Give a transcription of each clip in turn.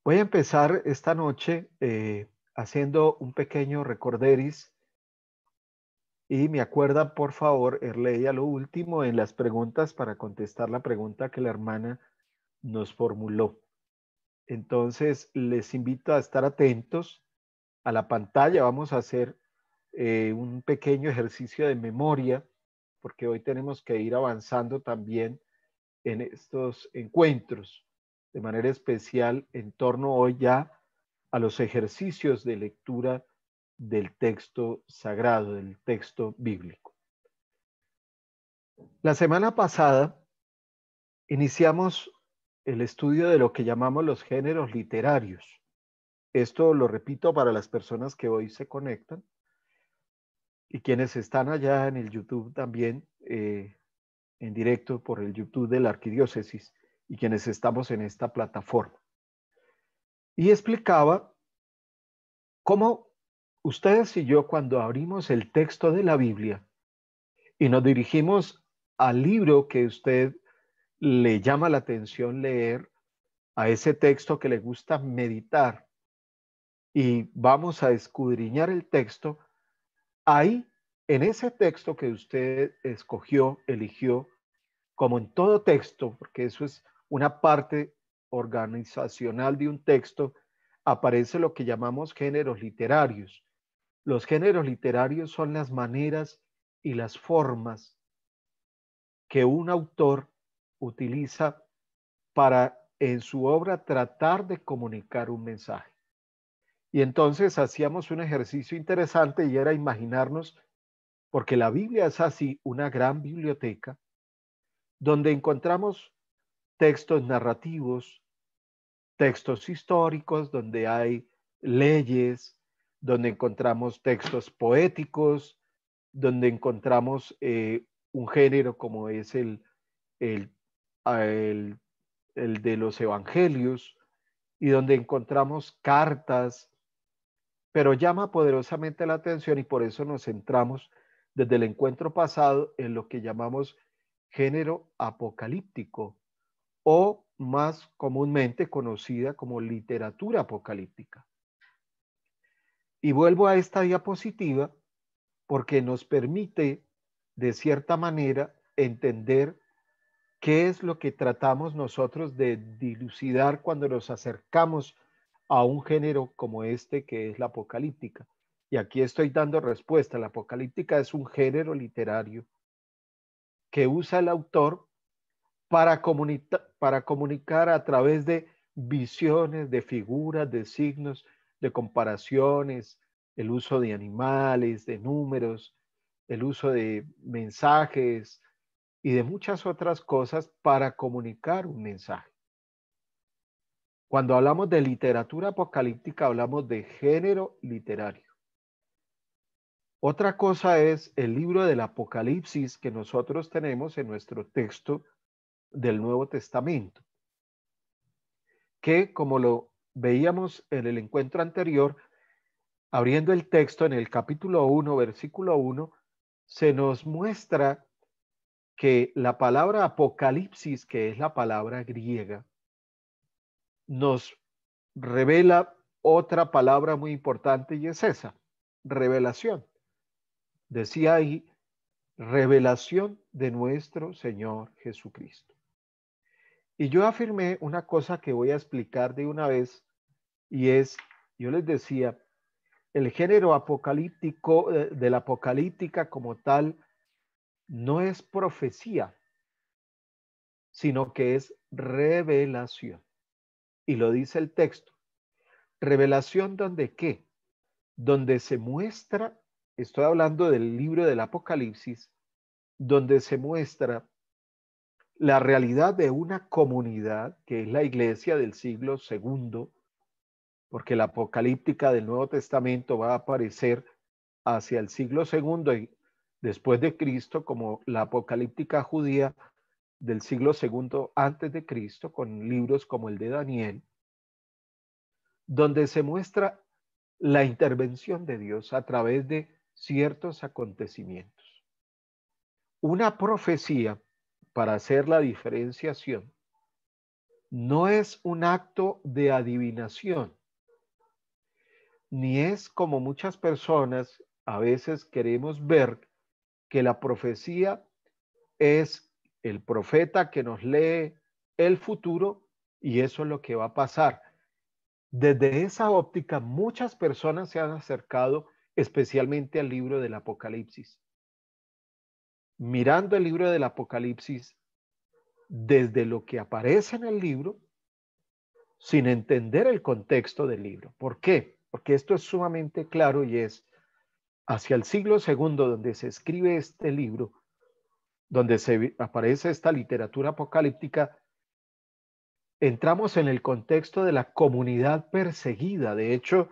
Voy a empezar esta noche haciendo un pequeño recorderis y me acuerdan, por favor, leía lo último en las preguntas para contestar la pregunta que la hermana nos formuló. Entonces, les invito a estar atentos a la pantalla. Vamos a hacer un pequeño ejercicio de memoria, porque hoy tenemos que ir avanzando también en estos encuentros, de manera especial en torno hoy ya a los ejercicios de lectura del texto sagrado, del texto bíblico. La semana pasada iniciamos el estudio de lo que llamamos los géneros literarios. Esto lo repito para las personas que hoy se conectan y quienes están allá en el YouTube también, en directo por el YouTube de la Arquidiócesis y quienes estamos en esta plataforma. Y explicaba cómo ustedes y yo, cuando abrimos el texto de la Biblia y nos dirigimos al libro que usted le llama la atención leer, a ese texto que le gusta meditar, y vamos a escudriñar el texto, ahí, en ese texto que usted escogió, eligió, como en todo texto, porque eso es una parte organizacional de un texto, aparece lo que llamamos géneros literarios. Los géneros literarios son las maneras y las formas que un autor utiliza para en su obra tratar de comunicar un mensaje. Y entonces hacíamos un ejercicio interesante y era imaginarnos, porque la Biblia es así, una gran biblioteca, donde encontramos textos narrativos, textos históricos, donde hay leyes, donde encontramos textos poéticos, donde encontramos un género como es el, el, el de los evangelios, y donde encontramos cartas, pero llama poderosamente la atención y por eso nos centramos desde el encuentro pasado en lo que llamamos género apocalíptico o más comúnmente conocida como literatura apocalíptica. Y vuelvo a esta diapositiva porque nos permite, de cierta manera, entender qué es lo que tratamos nosotros de dilucidar cuando nos acercamos a un género como este que es la apocalíptica. Y aquí estoy dando respuesta. La apocalíptica es un género literario que usa el autor para comunicar a través de visiones, de figuras, de signos, de comparaciones, el uso de animales, de números, el uso de mensajes y de muchas otras cosas para comunicar un mensaje. Cuando hablamos de literatura apocalíptica, hablamos de género literario. Otra cosa es el libro del Apocalipsis que nosotros tenemos en nuestro texto del Nuevo Testamento, que como lo veíamos en el encuentro anterior, abriendo el texto en el capítulo 1, versículo 1, se nos muestra que la palabra apocalipsis, que es la palabra griega, nos revela otra palabra muy importante y es esa, revelación. Decía ahí, revelación de nuestro Señor Jesucristo. Y yo afirmé una cosa que voy a explicar de una vez y es, yo les decía, el género apocalíptico, de la apocalíptica como tal, no es profecía, sino que es revelación. Y lo dice el texto. Revelación donde qué? Donde se muestra, estoy hablando del libro del Apocalipsis, donde se muestra la realidad de una comunidad que es la iglesia del siglo segundo, porque la apocalíptica del Nuevo Testamento va a aparecer hacia el siglo segundo y después de Cristo, como la apocalíptica judía del siglo segundo antes de Cristo, con libros como el de Daniel, donde se muestra la intervención de Dios a través de ciertos acontecimientos. Una profecía, para hacer la diferenciación, no es un acto de adivinación, ni es como muchas personas a veces queremos ver que la profecía es el profeta que nos lee el futuro y eso es lo que va a pasar. Desde esa óptica, muchas personas se han acercado especialmente al libro del Apocalipsis. Mirando el libro del Apocalipsis desde lo que aparece en el libro, sin entender el contexto del libro. ¿Por qué? Porque esto es sumamente claro y es hacia el siglo segundo donde se escribe este libro, donde aparece esta literatura apocalíptica, entramos en el contexto de la comunidad perseguida. De hecho,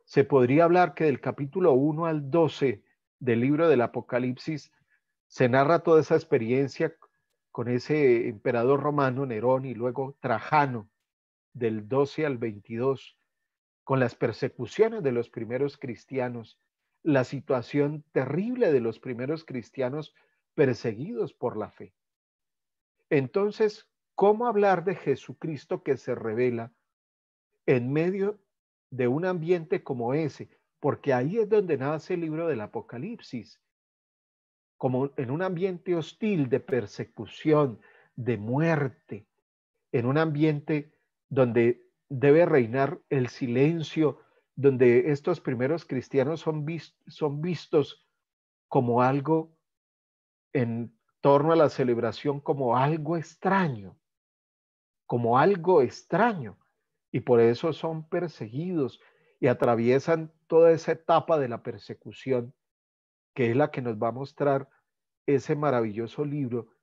se podría hablar que del capítulo 1 al 12 del libro del Apocalipsis se narra toda esa experiencia con ese emperador romano Nerón y luego Trajano del 12 al 22, con las persecuciones de los primeros cristianos, la situación terrible de los primeros cristianos perseguidos por la fe. Entonces, ¿cómo hablar de Jesucristo que se revela en medio de un ambiente como ese? Porque ahí es donde nace el libro del Apocalipsis, como en un ambiente hostil de persecución, de muerte, en un ambiente donde debe reinar el silencio, donde estos primeros cristianos son vistos como algo en torno a la celebración, como algo extraño, y por eso son perseguidos y atraviesan toda esa etapa de la persecución, que es la que nos va a mostrar ese maravilloso libro,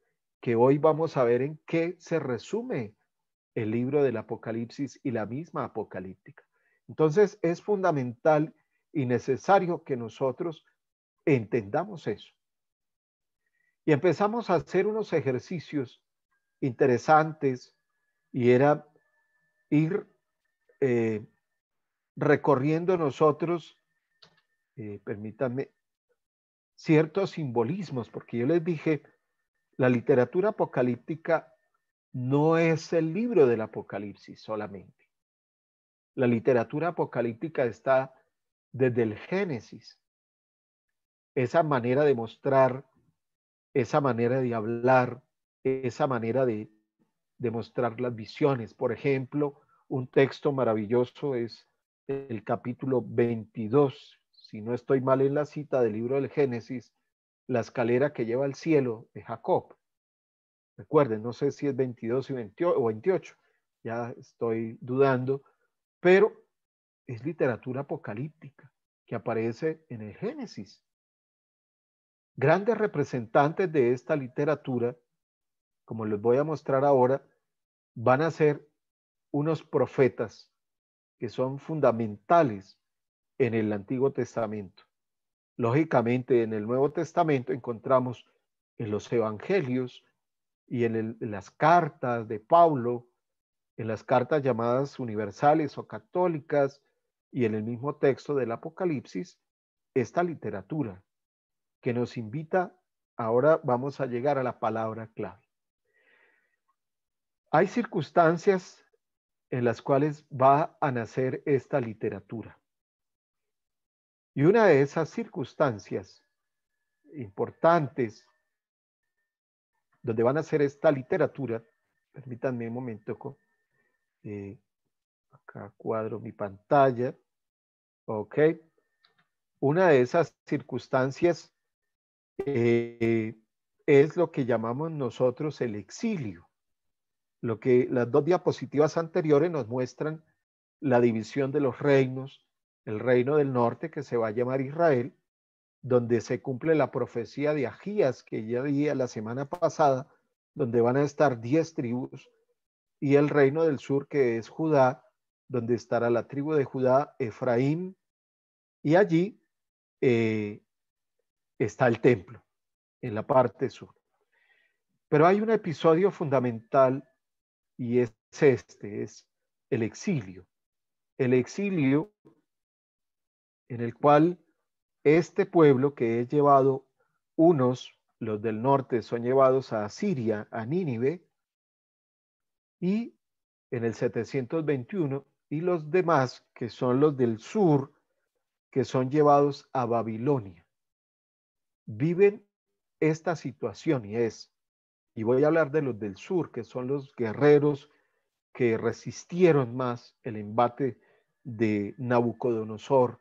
que hoy vamos a ver en qué se resume el libro del Apocalipsis y la misma apocalíptica. Entonces es fundamental y necesario que nosotros entendamos eso. Y empezamos a hacer unos ejercicios interesantes y era ir recorriendo nosotros, permítanme, ciertos simbolismos, porque yo les dije, la literatura apocalíptica no es el libro del Apocalipsis solamente. La literatura apocalíptica está desde el Génesis. Esa manera de mostrar, esa manera de hablar, esa manera de mostrar las visiones. Por ejemplo, un texto maravilloso es el capítulo 22, si no estoy mal en la cita del libro del Génesis, la escalera que lleva al cielo de Jacob. Recuerden, no sé si es 22 y 28, o 28, ya estoy dudando, pero es literatura apocalíptica que aparece en el Génesis. Grandes representantes de esta literatura, como les voy a mostrar ahora, van a ser unos profetas que son fundamentales en el Antiguo Testamento. Lógicamente, en el Nuevo Testamento encontramos en los evangelios y en las cartas de Pablo, en las cartas llamadas universales o católicas y en el mismo texto del Apocalipsis, esta literatura que nos invita, ahora vamos a llegar a la palabra clave. Hay circunstancias en las cuales va a nacer esta literatura. Y una de esas circunstancias importantes donde van a nacer esta literatura, permítanme un momento, acá cuadro mi pantalla, ok. Una de esas circunstancias es lo que llamamos nosotros el exilio. Lo que las dos diapositivas anteriores nos muestran la división de los reinos, el reino del norte que se va a llamar Israel, donde se cumple la profecía de Agías que ya di la semana pasada, donde van a estar 10 tribus, y el reino del sur que es Judá, donde estará la tribu de Judá, Efraín, y allí está el templo, en la parte sur. Pero hay un episodio fundamental y es es el exilio. El exilio en el cual este pueblo que es llevado, los del norte son llevados a Siria, a Nínive, y en el 721, y los demás, que son los del sur, que son llevados a Babilonia. Viven esta situación y voy a hablar de los del sur, que son los guerreros que resistieron más el embate de Nabucodonosor,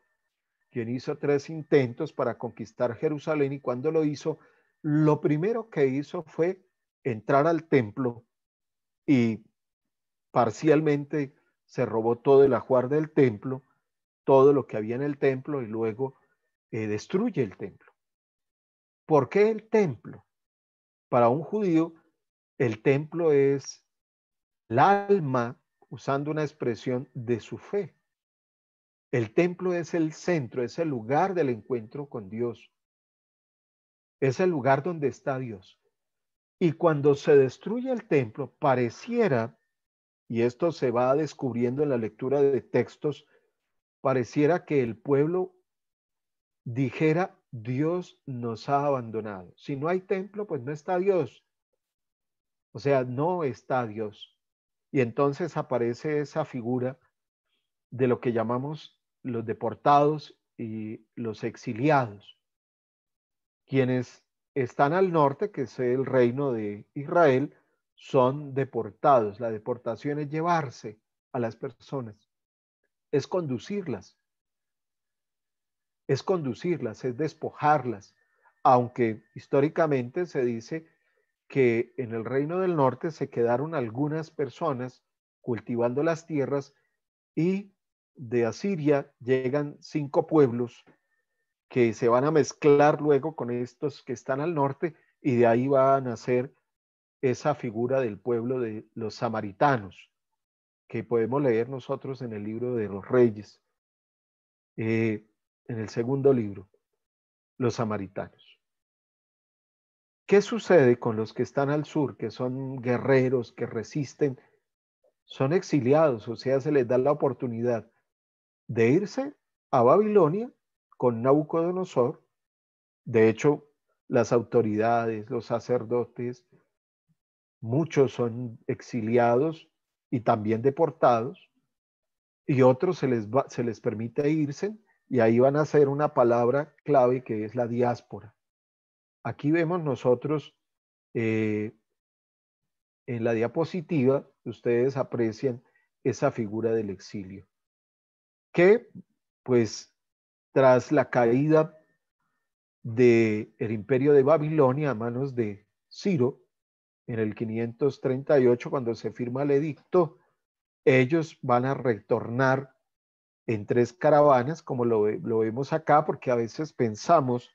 quien hizo 3 intentos para conquistar Jerusalén, y cuando lo hizo, lo primero que hizo fue entrar al templo y parcialmente se robó todo el ajuar del templo, todo lo que había en el templo, y luego destruye el templo. ¿Por qué el templo? Para un judío, el templo es el alma, usando una expresión, de su fe. El templo es el centro, es el lugar del encuentro con Dios. Es el lugar donde está Dios. Y cuando se destruye el templo, pareciera, y esto se va descubriendo en la lectura de textos, pareciera que el pueblo dijera: Dios nos ha abandonado. Si no hay templo, pues no está Dios. O sea, no está Dios. Y entonces aparece esa figura de lo que llamamos los deportados y los exiliados, quienes están al norte, que es el reino de Israel, son deportados. La deportación es llevarse a las personas, es conducirlas, es despojarlas, aunque históricamente se dice que en el reino del norte se quedaron algunas personas cultivando las tierras, y de Asiria llegan 5 pueblos que se van a mezclar luego con estos que están al norte, y de ahí va a nacer esa figura del pueblo de los samaritanos, que podemos leer nosotros en el libro de los Reyes, en el segundo libro, los samaritanos. ¿Qué sucede con los que están al sur, que son guerreros, que resisten? Son exiliados, o sea, se les da la oportunidad de irse a Babilonia con Nabucodonosor. De hecho, las autoridades, los sacerdotes, muchos son exiliados y también deportados, y otros se les permite irse, y ahí van a hacer una palabra clave, que es la diáspora. Aquí vemos nosotros en la diapositiva, ustedes aprecian esa figura del exilio, que pues tras la caída del imperio de Babilonia a manos de Ciro, en el 538, cuando se firma el edicto, ellos van a retornar en 3 caravanas, como lo vemos acá, porque a veces pensamos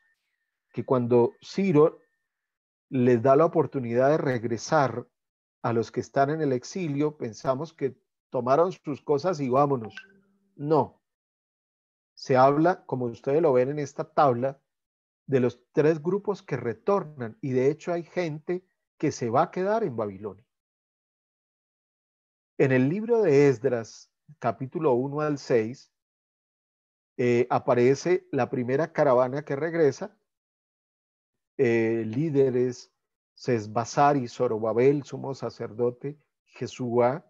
que cuando Ciro les da la oportunidad de regresar a los que están en el exilio, pensamos que tomaron sus cosas y vámonos. No, se habla, como ustedes lo ven en esta tabla, de los 3 grupos que retornan, y de hecho hay gente que se va a quedar en Babilonia. En el libro de Esdras, capítulo 1 al 6, aparece la primera caravana que regresa, líderes Sesbazar y Zorobabel, sumo sacerdote, Jesúa,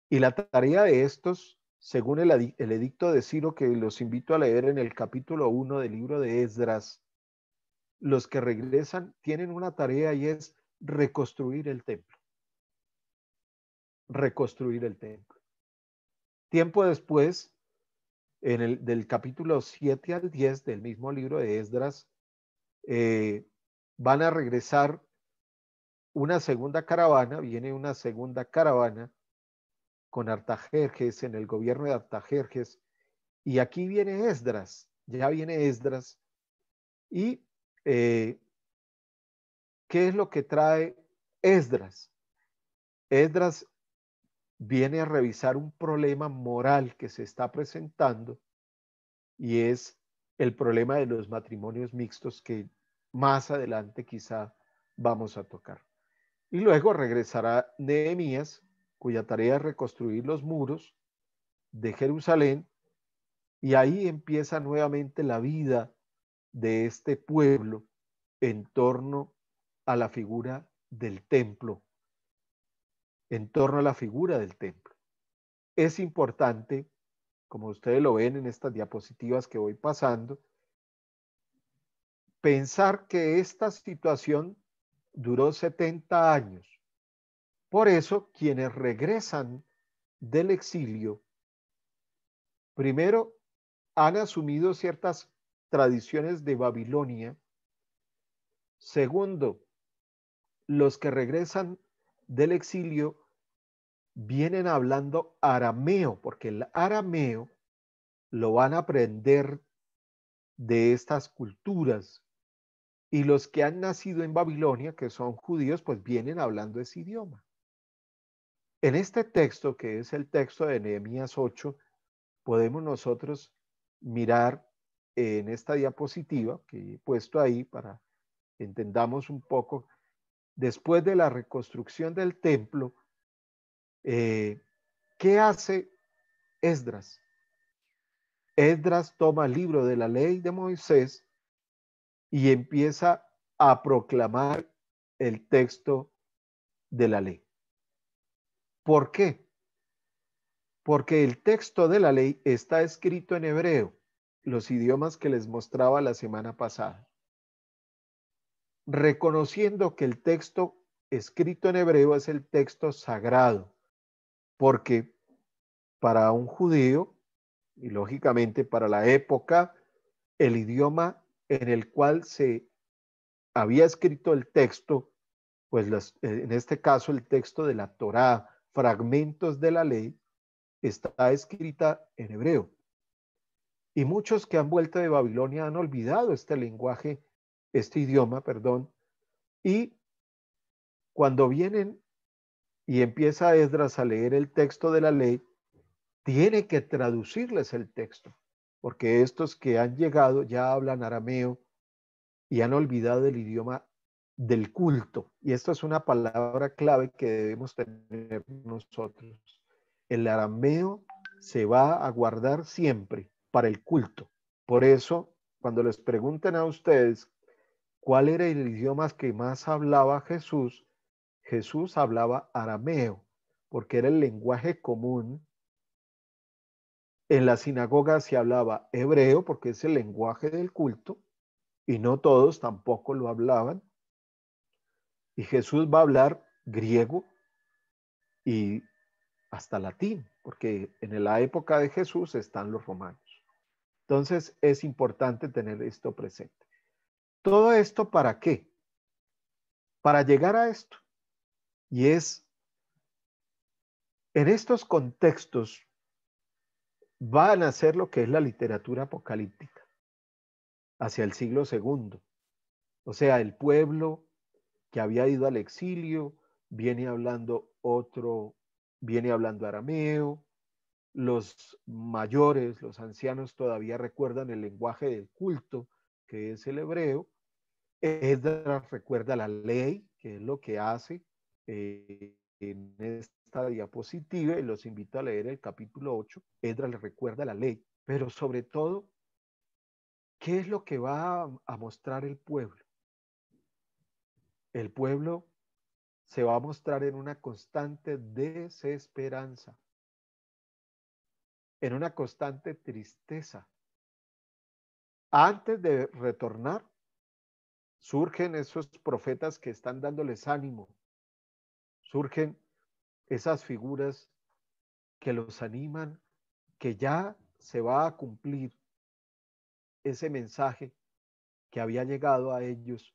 y la tarea de estos, según el edicto de Ciro, que los invito a leer en el capítulo 1 del libro de Esdras, los que regresan tienen una tarea, y es reconstruir el templo. Reconstruir el templo. Tiempo después, del capítulo 7 al 10 del mismo libro de Esdras, van a regresar una segunda caravana, viene una segunda caravana con Artajerjes, en el gobierno de Artajerjes, y aquí viene Esdras, ya viene Esdras, y ¿qué es lo que trae Esdras? Esdras viene a revisar un problema moral que se está presentando, y es el problema de los matrimonios mixtos, que más adelante quizá vamos a tocar. Y luego regresará Nehemías, cuya tarea es reconstruir los muros de Jerusalén, y ahí empieza nuevamente la vida de este pueblo en torno a la figura del templo. en torno a la figura del templo. Es importante, como ustedes lo ven en estas diapositivas que voy pasando, pensar que esta situación duró 70 años. Por eso, quienes regresan del exilio, primero han asumido ciertas tradiciones de Babilonia. Segundo, los que regresan del exilio vienen hablando arameo, porque el arameo lo van a aprender de estas culturas. Y los que han nacido en Babilonia, que son judíos, pues vienen hablando ese idioma. En este texto, que es el texto de Nehemías 8, podemos nosotros mirar en esta diapositiva que he puesto ahí para que entendamos un poco, después de la reconstrucción del templo, ¿qué hace Esdras? Esdras toma el libro de la ley de Moisés y empieza a proclamar el texto de la ley. ¿Por qué? Porque el texto de la ley está escrito en hebreo, los idiomas que les mostraba la semana pasada. Reconociendo que el texto escrito en hebreo es el texto sagrado, porque para un judío, y lógicamente para la época, el idioma en el cual se había escrito el texto, pues en este caso el texto de la Torá, fragmentos de la ley, está escrita en hebreo. Y muchos que han vuelto de Babilonia han olvidado este lenguaje, este idioma, perdón, y cuando vienen y empieza Esdras a leer el texto de la ley, tiene que traducirles el texto, porque estos que han llegado ya hablan arameo y han olvidado el idioma del culto. Y esto es una palabra clave que debemos tener nosotros. El arameo se va a guardar siempre para el culto. Por eso, cuando les pregunten a ustedes cuál era el idioma que más hablaba Jesús, Jesús hablaba arameo, porque era el lenguaje común. En la sinagoga se hablaba hebreo, porque es el lenguaje del culto, y no todos tampoco lo hablaban. Y Jesús va a hablar griego y hasta latín, porque en la época de Jesús están los romanos. Entonces es importante tener esto presente. ¿Todo esto para qué? Para llegar a esto. Y es, en estos contextos van a ser lo que es la literatura apocalíptica hacia el siglo II. O sea, el pueblo que había ido al exilio viene hablando arameo. Los mayores, los ancianos todavía recuerdan el lenguaje del culto, que es el hebreo. Esdras recuerda la ley, que es lo que hace en esta diapositiva, y los invito a leer el capítulo 8. Esdras le recuerda la ley, pero sobre todo, ¿qué es lo que va a mostrar el pueblo? El pueblo se va a mostrar en una constante desesperanza, en una constante tristeza. Antes de retornar, surgen esos profetas que están dándoles ánimo, surgen esas figuras que los animan, que ya se va a cumplir ese mensaje que había llegado a ellos,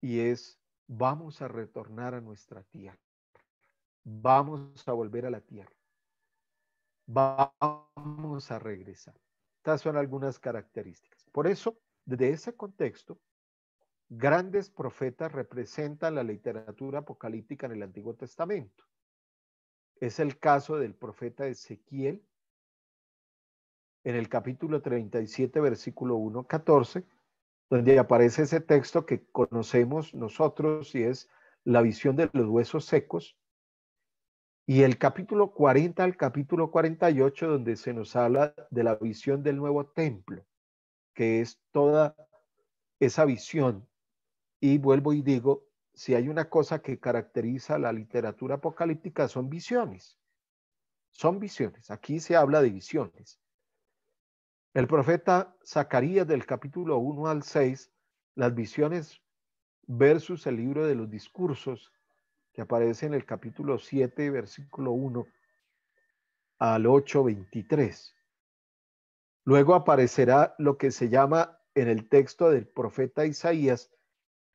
y es: vamos a retornar a nuestra tierra, vamos a volver a la tierra, vamos a regresar. Estas son algunas características. Por eso, desde ese contexto, grandes profetas representan la literatura apocalíptica en el Antiguo Testamento. Es el caso del profeta Ezequiel en el capítulo 37, versículo 1-14, donde aparece ese texto que conocemos nosotros y es la visión de los huesos secos. Y el capítulo 40 al capítulo 48, donde se nos habla de la visión del nuevo templo, que es toda esa visión. Y vuelvo y digo, si hay una cosa que caracteriza la literatura apocalíptica, son visiones. Son visiones. Aquí se habla de visiones. El profeta Zacarías, del capítulo 1 al 6, las visiones versus el libro de los discursos, que aparece en el capítulo 7, versículo 1 al 8, 23. Luego aparecerá lo que se llama en el texto del profeta Isaías,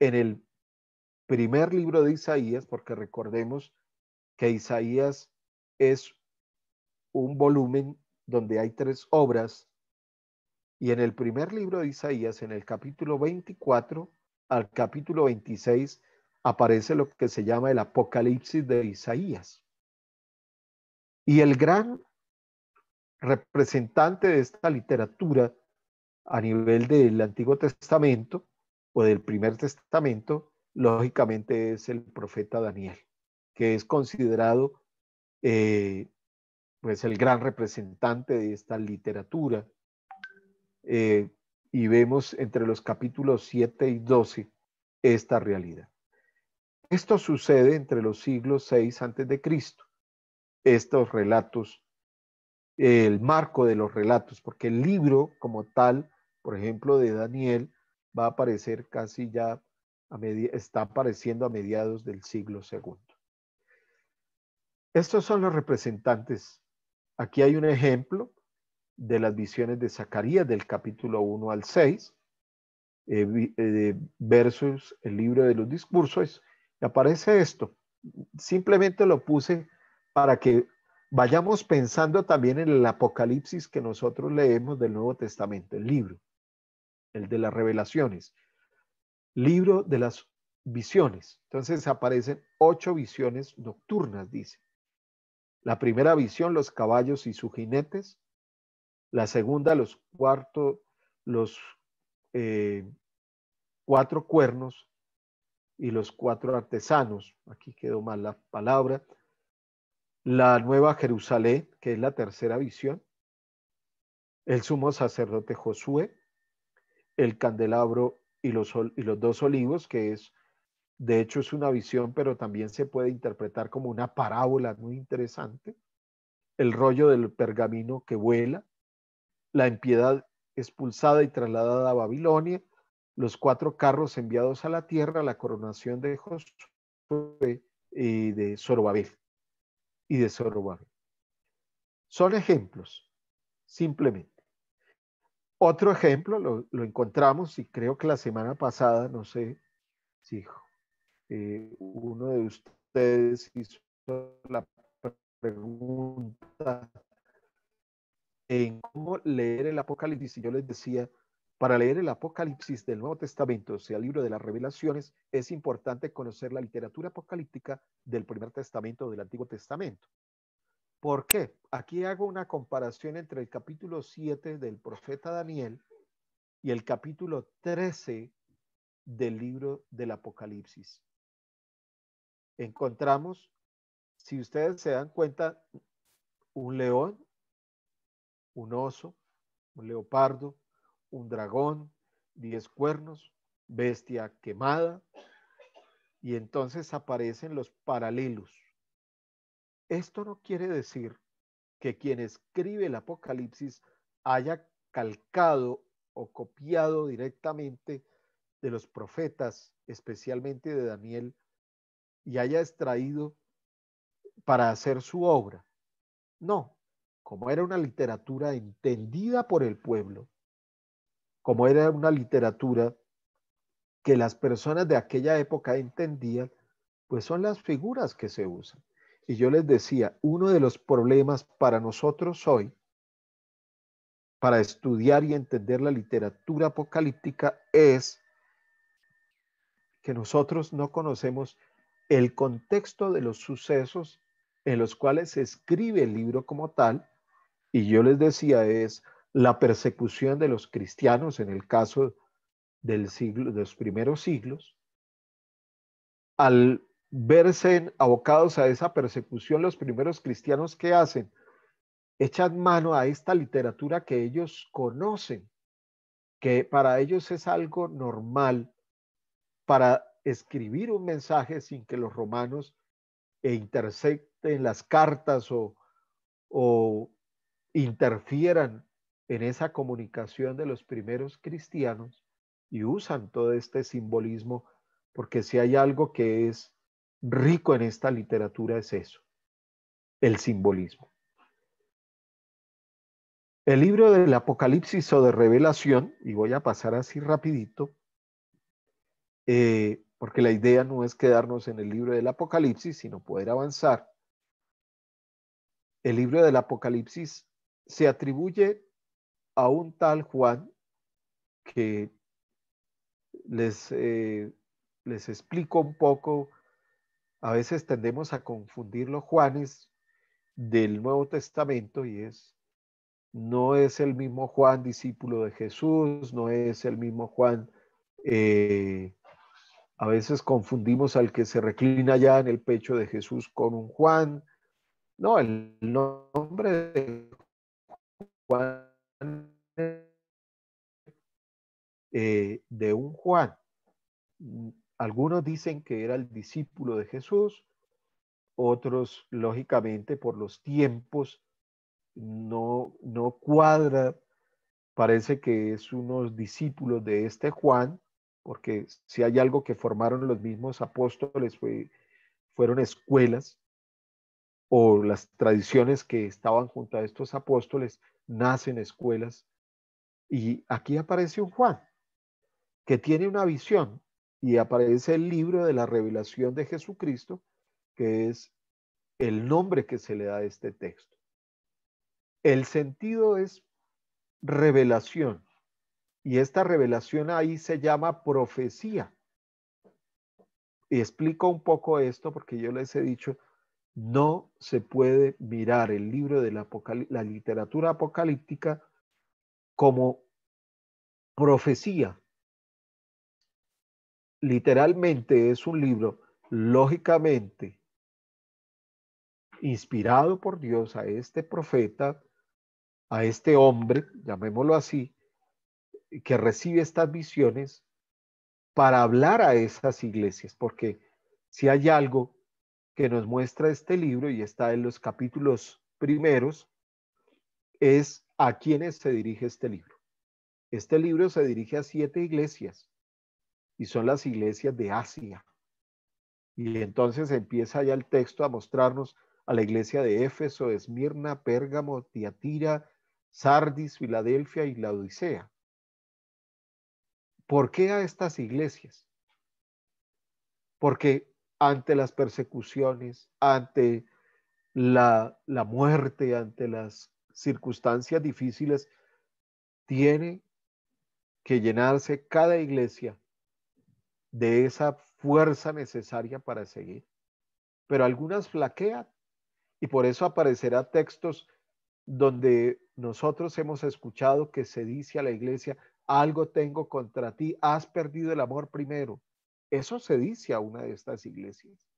en el primer libro de Isaías, porque recordemos que Isaías es un volumen donde hay 3 obras, y en el primer libro de Isaías, en el capítulo 24 al capítulo 26, aparece lo que se llama el Apocalipsis de Isaías. Y el gran representante de esta literatura a nivel del Antiguo Testamento o del Primer Testamento, lógicamente es el profeta Daniel, que es considerado pues el gran representante de esta literatura. Y vemos entre los capítulos 7 y 12 esta realidad. Esto sucede entre los siglos 6 antes de Cristo. Estos relatos, el marco de los relatos, porque el libro como tal, por ejemplo, de Daniel, va a aparecer casi ya, está apareciendo a mediados del siglo segundo. Estos son los representantes. Aquí hay un ejemplo de las visiones de Zacarías del capítulo 1 al 6, versus el libro de los discursos, y aparece esto. Simplemente lo puse para que vayamos pensando también en el Apocalipsis que nosotros leemos del Nuevo Testamento, el libro, el de las revelaciones, libro de las visiones. Entonces aparecen 8 visiones nocturnas, dice. La primera visión, los caballos y sus jinetes. La segunda, los 4 cuernos y los 4 artesanos. Aquí quedó mal la palabra. La nueva Jerusalén, que es la tercera visión. El sumo sacerdote Josué. El candelabro y los 2 olivos, que es, de hecho, es una visión, pero también se puede interpretar como una parábola muy interesante. El rollo del pergamino que vuela. La impiedad expulsada y trasladada a Babilonia. Los 4 carros enviados a la tierra, la coronación de Josué y de Zorobabel. Son ejemplos, simplemente. Otro ejemplo lo encontramos, y creo que la semana pasada, no sé si uno de ustedes hizo la pregunta en cómo leer el Apocalipsis, y yo les decía, para leer el Apocalipsis del Nuevo Testamento, o sea, el libro de las revelaciones, es importante conocer la literatura apocalíptica del Primer Testamento o del Antiguo Testamento. ¿Por qué? Aquí hago una comparación entre el capítulo 7 del profeta Daniel y el capítulo 13 del libro del Apocalipsis. Encontramos, si ustedes se dan cuenta, un león, un oso, un leopardo, un dragón, 10 cuernos, bestia quemada, y entonces aparecen los paralelos. Esto no quiere decir que quien escribe el Apocalipsis haya calcado o copiado directamente de los profetas, especialmente de Daniel, y haya extraído para hacer su obra. No, como era una literatura entendida por el pueblo, como era una literatura que las personas de aquella época entendían, pues son las figuras que se usan. Y yo les decía, uno de los problemas para nosotros hoy, para estudiar y entender la literatura apocalíptica, es que nosotros no conocemos el contexto de los sucesos en los cuales se escribe el libro como tal. Y yo les decía, es la persecución de los cristianos en el caso del siglo, de los primeros siglos. Al verse abocados a esa persecución, los primeros cristianos, ¿qué hacen? Echan mano a esta literatura que ellos conocen, que para ellos es algo normal, para escribir un mensaje sin que los romanos intercepten las cartas o interfieran en esa comunicación de los primeros cristianos, y usan todo este simbolismo, porque si hay algo que es rico en esta literatura es eso, el simbolismo. El libro del Apocalipsis o de Revelación, y voy a pasar así rapidito, porque la idea no es quedarnos en el libro del Apocalipsis, sino poder avanzar. El libro del Apocalipsis se atribuye a un tal Juan que les explico un poco. A veces tendemos a confundir los Juanes del Nuevo Testamento y no es el mismo Juan discípulo de Jesús, no es el mismo Juan. A veces confundimos al que se reclina ya en el pecho de Jesús con un Juan. No, el nombre de Juan, de un Juan. Algunos dicen que era el discípulo de Jesús, otros, lógicamente, por los tiempos, no cuadra. Parece que es unos discípulos de este Juan, porque si hay algo que formaron los mismos apóstoles fueron escuelas, o las tradiciones que estaban junto a estos apóstoles nacen escuelas. Y aquí aparece un Juan que tiene una visión y aparece el libro de la revelación de Jesucristo, que es el nombre que se le da a este texto. El sentido es revelación, y esta revelación ahí se llama profecía. Y explico un poco esto porque yo les he dicho, no se puede mirar el libro de la literatura apocalíptica como profecía. Literalmente es un libro, lógicamente, inspirado por Dios a este profeta, a este hombre, llamémoslo así, que recibe estas visiones para hablar a esas iglesias, porque si hay algo que nos muestra este libro, y está en los capítulos primeros, es a quiénes se dirige este libro. Este libro se dirige a 7 iglesias, y son las iglesias de Asia. Y entonces empieza ya el texto a mostrarnos a la iglesia de Éfeso, Esmirna, Pérgamo, Tiatira, Sardis, Filadelfia y Laodicea. ¿Por qué a estas iglesias? Porque ante las persecuciones, ante la muerte, ante las circunstancias difíciles, tiene que llenarse cada iglesia de esa fuerza necesaria para seguir. Pero algunas flaquean, y por eso aparecerá textos donde nosotros hemos escuchado que se dice a la iglesia: algo tengo contra ti, has perdido el amor primero. Eso se dice a una de estas iglesias.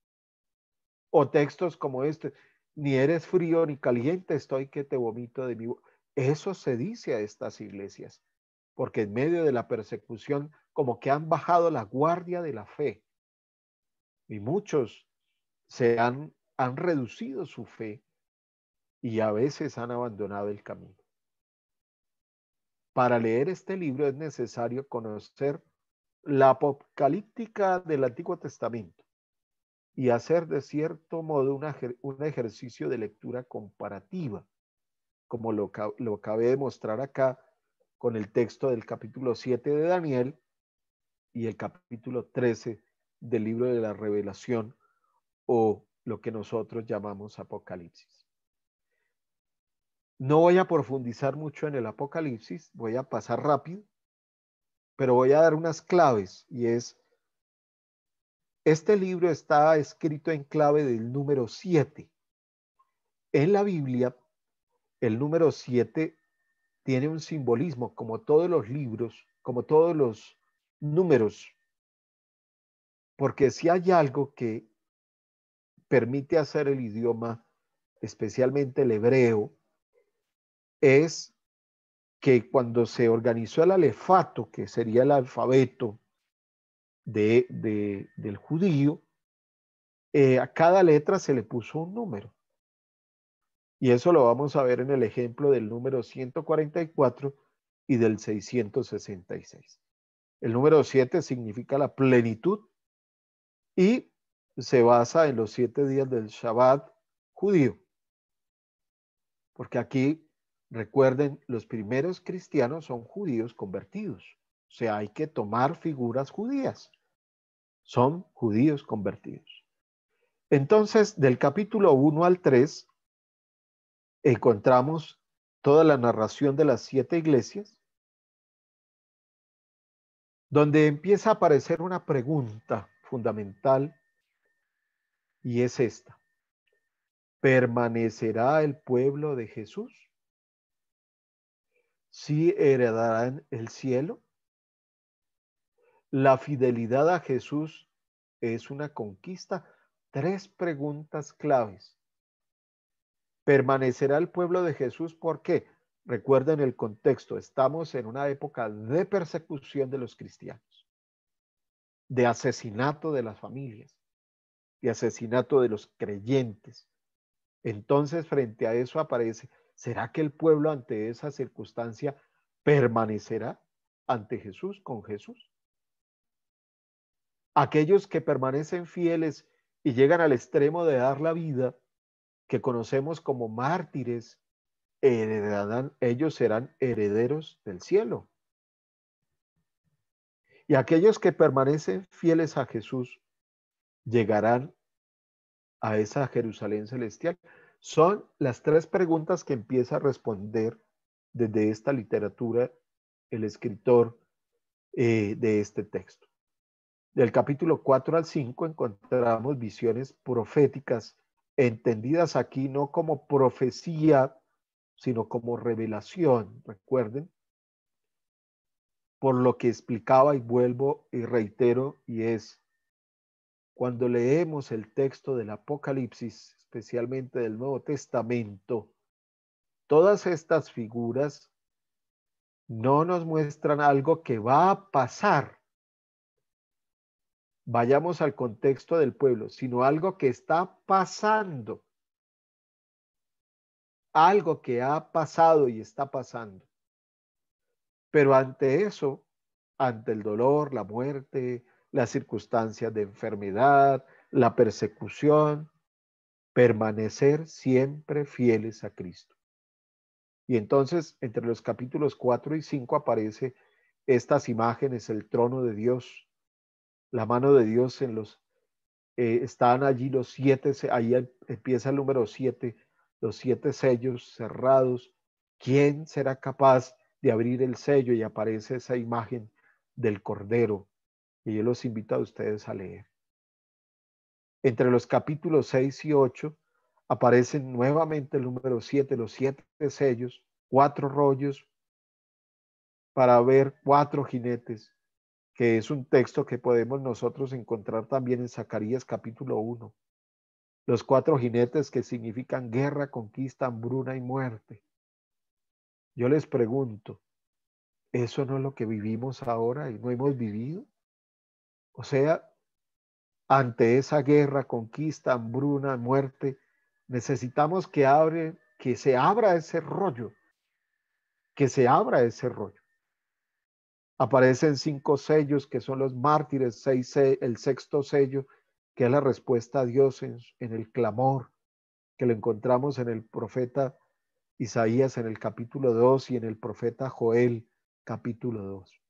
O textos como este: ni eres frío ni caliente, estoy que te vomito de mi boca. Eso se dice a estas iglesias, porque en medio de la persecución como que han bajado la guardia de la fe, y muchos han reducido su fe y a veces han abandonado el camino. Para leer este libro es necesario conocer la apocalíptica del Antiguo Testamento y hacer de cierto modo un ejercicio de lectura comparativa, como lo acabé de mostrar acá con el texto del capítulo 7 de Daniel y el capítulo 13 del libro de la Revelación, o lo que nosotros llamamos Apocalipsis. No voy a profundizar mucho en el Apocalipsis, voy a pasar rápido, pero voy a dar unas claves, y este libro está escrito en clave del número 7. En la Biblia, el número 7 tiene un simbolismo, como todos los libros, como todos los números, porque si hay algo que permite hacer el idioma, especialmente el hebreo, es que cuando se organizó el alefato, que sería el alfabeto del judío, a cada letra se le puso un número. Y eso lo vamos a ver en el ejemplo del número 144 y del 666. El número 7 significa la plenitud y se basa en los 7 días del Shabbat judío. Porque aquí, recuerden, los primeros cristianos son judíos convertidos. O sea, hay que tomar figuras judías. Son judíos convertidos. Entonces, del capítulo 1 al 3, encontramos toda la narración de las 7 iglesias, donde empieza a aparecer una pregunta fundamental, y es esta: ¿permanecerá el pueblo de Jesús? ¿Sí heredarán el cielo? ¿La fidelidad a Jesús es una conquista? 3 preguntas claves. ¿Permanecerá el pueblo de Jesús? ¿Por qué? Recuerden el contexto, estamos en una época de persecución de los cristianos, de asesinato de las familias, de asesinato de los creyentes. Entonces, frente a eso aparece, ¿será que el pueblo ante esa circunstancia permanecerá ante Jesús, con Jesús? Aquellos que permanecen fieles y llegan al extremo de dar la vida, que conocemos como mártires, ellos serán herederos del cielo. Y aquellos que permanecen fieles a Jesús llegarán a esa Jerusalén celestial. Son las 3 preguntas que empieza a responder desde esta literatura el escritor de este texto. Del capítulo 4 al 5 encontramos visiones proféticas, entendidas aquí no como profecía, sino como revelación, recuerden, por lo que explicaba y vuelvo y reitero, y es, cuando leemos el texto del Apocalipsis, especialmente del Nuevo Testamento, todas estas figuras no nos muestran algo que va a pasar. Vayamos al contexto del pueblo, sino algo que está pasando. Algo que ha pasado y está pasando. Pero ante eso, ante el dolor, la muerte, las circunstancias de enfermedad, la persecución, permanecer siempre fieles a Cristo. Y entonces, entre los capítulos 4 y 5 aparece estas imágenes, el trono de Dios, la mano de Dios en los, están allí los 7, ahí empieza el número 7, los 7 sellos cerrados. ¿Quién será capaz de abrir el sello? Y aparece esa imagen del Cordero, y yo los invito a ustedes a leer. Entre los capítulos 6 y 8 aparecen nuevamente el número 7, los 7 sellos, 4 rollos para ver 4 jinetes, que es un texto que podemos nosotros encontrar también en Zacarías capítulo 1. Los 4 jinetes que significan guerra, conquista, hambruna y muerte. Yo les pregunto, ¿eso no es lo que vivimos ahora y no hemos vivido? O sea, ante esa guerra, conquista, hambruna, muerte, necesitamos que se abra ese rollo, que se abra ese rollo. Aparecen 5 sellos que son los mártires, el 6º sello, que es la respuesta a Dios en el clamor, que lo encontramos en el profeta Isaías en el capítulo 2 y en el profeta Joel capítulo 2.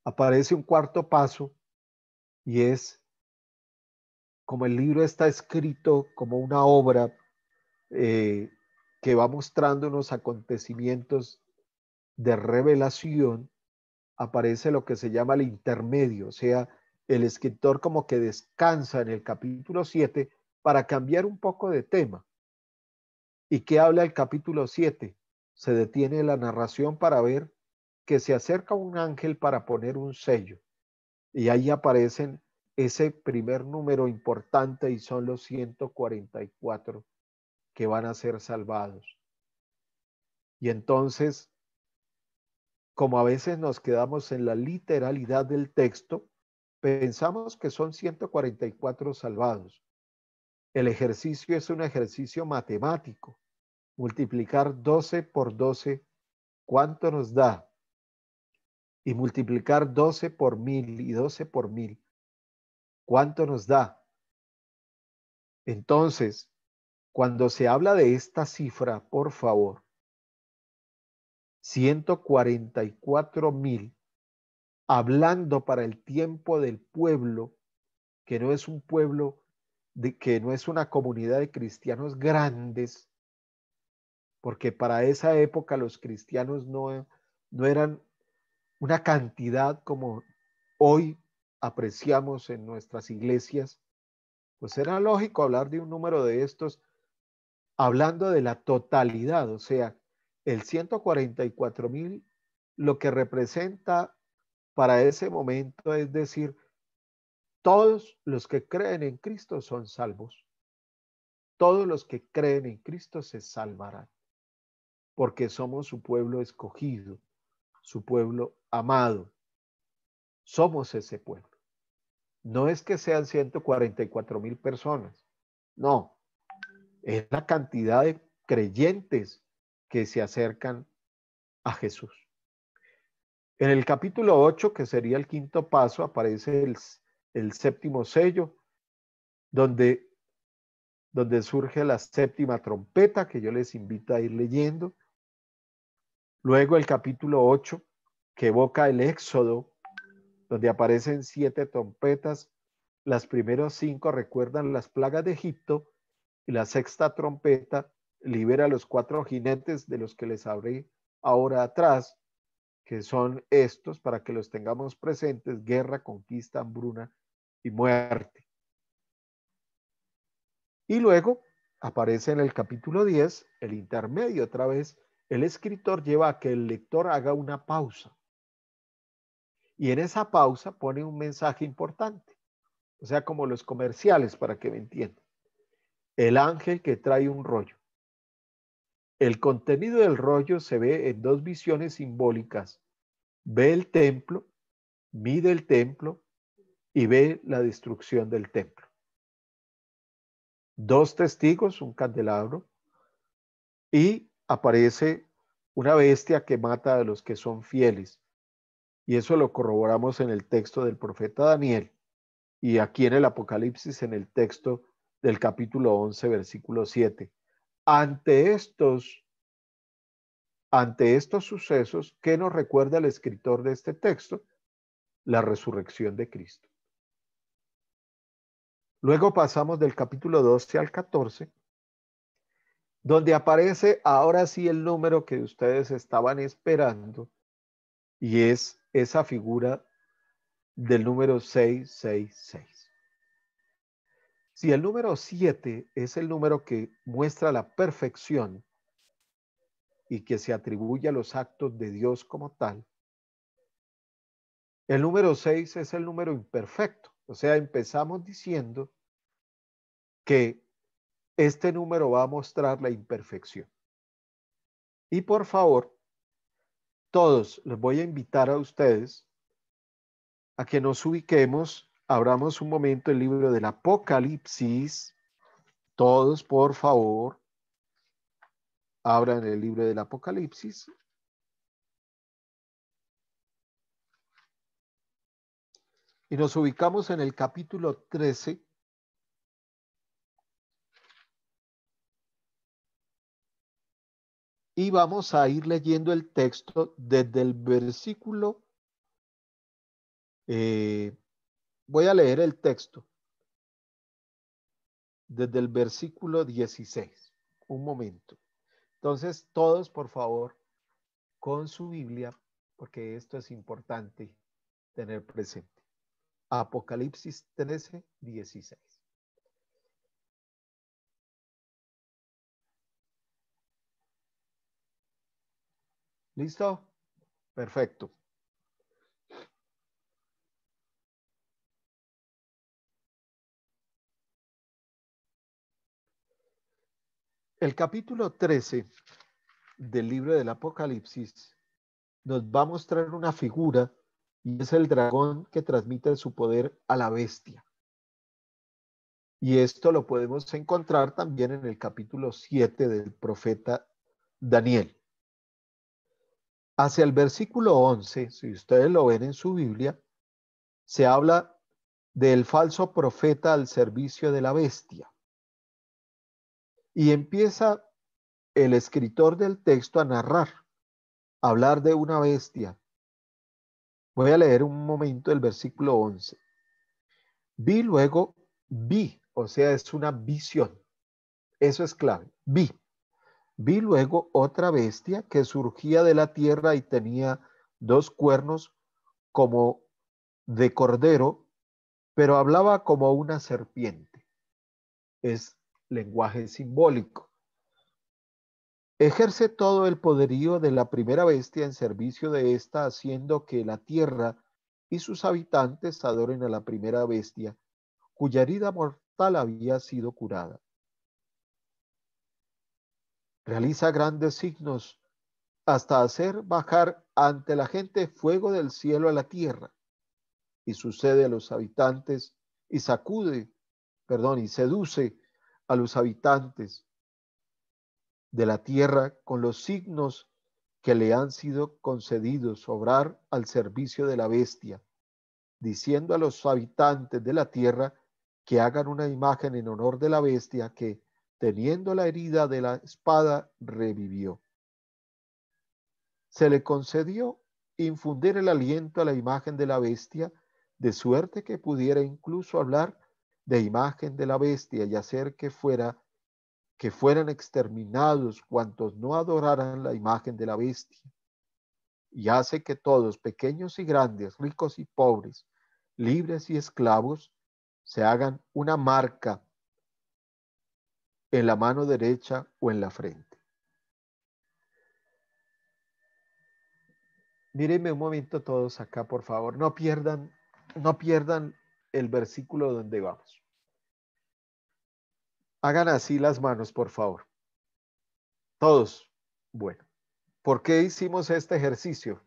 Aparece un 4º paso, y es, como el libro está escrito como una obra que va mostrando unos acontecimientos de revelación, aparece lo que se llama el intermedio, o sea, el escritor como que descansa en el capítulo 7 para cambiar un poco de tema. ¿Y qué habla el capítulo 7? Se detiene la narración para ver que se acerca un ángel para poner un sello, y ahí aparecen ese primer número importante, y son los 144 que van a ser salvados. Y entonces, como a veces nos quedamos en la literalidad del texto, Pensamos que son 144 salvados. El ejercicio es un ejercicio matemático. Multiplicar 12 por 12, ¿cuánto nos da? Y multiplicar 12 por 1000 y 12 por 1000, ¿cuánto nos da? Entonces, cuando se habla de esta cifra, por favor, 144,000, hablando para el tiempo del pueblo, que no es un pueblo, que no es una comunidad de cristianos grandes, porque para esa época los cristianos no eran una cantidad como hoy apreciamos en nuestras iglesias, pues era lógico hablar de un número de estos, hablando de la totalidad, o sea, el 144,000 lo que representa para ese momento, es decir, todos los que creen en Cristo son salvos. Todos los que creen en Cristo se salvarán, porque somos su pueblo escogido, su pueblo amado. Somos ese pueblo. No es que sean 144,000 personas, no, es la cantidad de creyentes que se acercan a Jesús. En el capítulo 8, que sería el quinto paso, aparece el séptimo sello, donde surge la séptima trompeta, que yo les invito a ir leyendo. Luego el capítulo 8, que evoca el Éxodo, donde aparecen 7 trompetas. Las primeras 5 recuerdan las plagas de Egipto, y la sexta trompeta libera a los 4 jinetes de los que les hablé ahora atrás, que son estos, para que los tengamos presentes: guerra, conquista, hambruna y muerte. Y luego aparece en el capítulo 10, el intermedio. Otra vez, el escritor lleva a que el lector haga una pausa. Y en esa pausa pone un mensaje importante. O sea, como los comerciales, para que me entiendan. El ángel que trae un rollo. El contenido del rollo se ve en 2 visiones simbólicas. Ve el templo, mide el templo y ve la destrucción del templo. 2 testigos, un candelabro, y aparece una bestia que mata a los que son fieles. Y eso lo corroboramos en el texto del profeta Daniel y aquí en el Apocalipsis, en el texto del capítulo 11, versículo 7. Ante estos sucesos, ¿qué nos recuerda el escritor de este texto? La resurrección de Cristo. Luego pasamos del capítulo 12 al 14, donde aparece ahora sí el número que ustedes estaban esperando, y es esa figura del número 666. Si el número 7 es el número que muestra la perfección y que se atribuye a los actos de Dios como tal, el número 6 es el número imperfecto. O sea, empezamos diciendo que este número va a mostrar la imperfección. Y por favor, todos les voy a invitar a ustedes a que nos ubiquemos, abramos un momento el libro del Apocalipsis. Todos, por favor, abran el libro del Apocalipsis. Y nos ubicamos en el capítulo 13. Y vamos a ir leyendo el texto desde el versículo. Voy a leer el texto desde el versículo 16. Un momento. Entonces, todos, por favor, con su Biblia, porque esto es importante tener presente. Apocalipsis 13, 16. ¿Listo? Perfecto. El capítulo 13 del libro del Apocalipsis nos va a mostrar una figura y es el dragón que transmite su poder a la bestia. Y esto lo podemos encontrar también en el capítulo 7 del profeta Daniel. Hacia el versículo 11, si ustedes lo ven en su Biblia, se habla del falso profeta al servicio de la bestia. Y empieza el escritor del texto a narrar, a hablar de una bestia. Voy a leer un momento el versículo 11. Vi, o sea, es una visión. Eso es clave. Vi luego otra bestia que surgía de la tierra y tenía dos cuernos como de cordero, pero hablaba como una serpiente. Es lenguaje simbólico. Ejerce todo el poderío de la primera bestia en servicio de esta, haciendo que la tierra y sus habitantes adoren a la primera bestia, cuya herida mortal había sido curada. Realiza grandes signos hasta hacer bajar ante la gente fuego del cielo a la tierra, y sucede a los habitantes y y seduce a los habitantes de la tierra con los signos que le han sido concedidos, obrar al servicio de la bestia, diciendo a los habitantes de la tierra que hagan una imagen en honor de la bestia que, teniendo la herida de la espada, revivió. Se le concedió infundir el aliento a la imagen de la bestia, de suerte que pudiera incluso hablar de imagen de la bestia y hacer que fueran exterminados cuantos no adoraran la imagen de la bestia. Y hace que todos, pequeños y grandes, ricos y pobres, libres y esclavos, se hagan una marca en la mano derecha o en la frente. Mírenme un momento todos acá, por favor. No pierdan el versículo donde vamos. Hagan así las manos, por favor. Todos. Bueno, ¿por qué hicimos este ejercicio?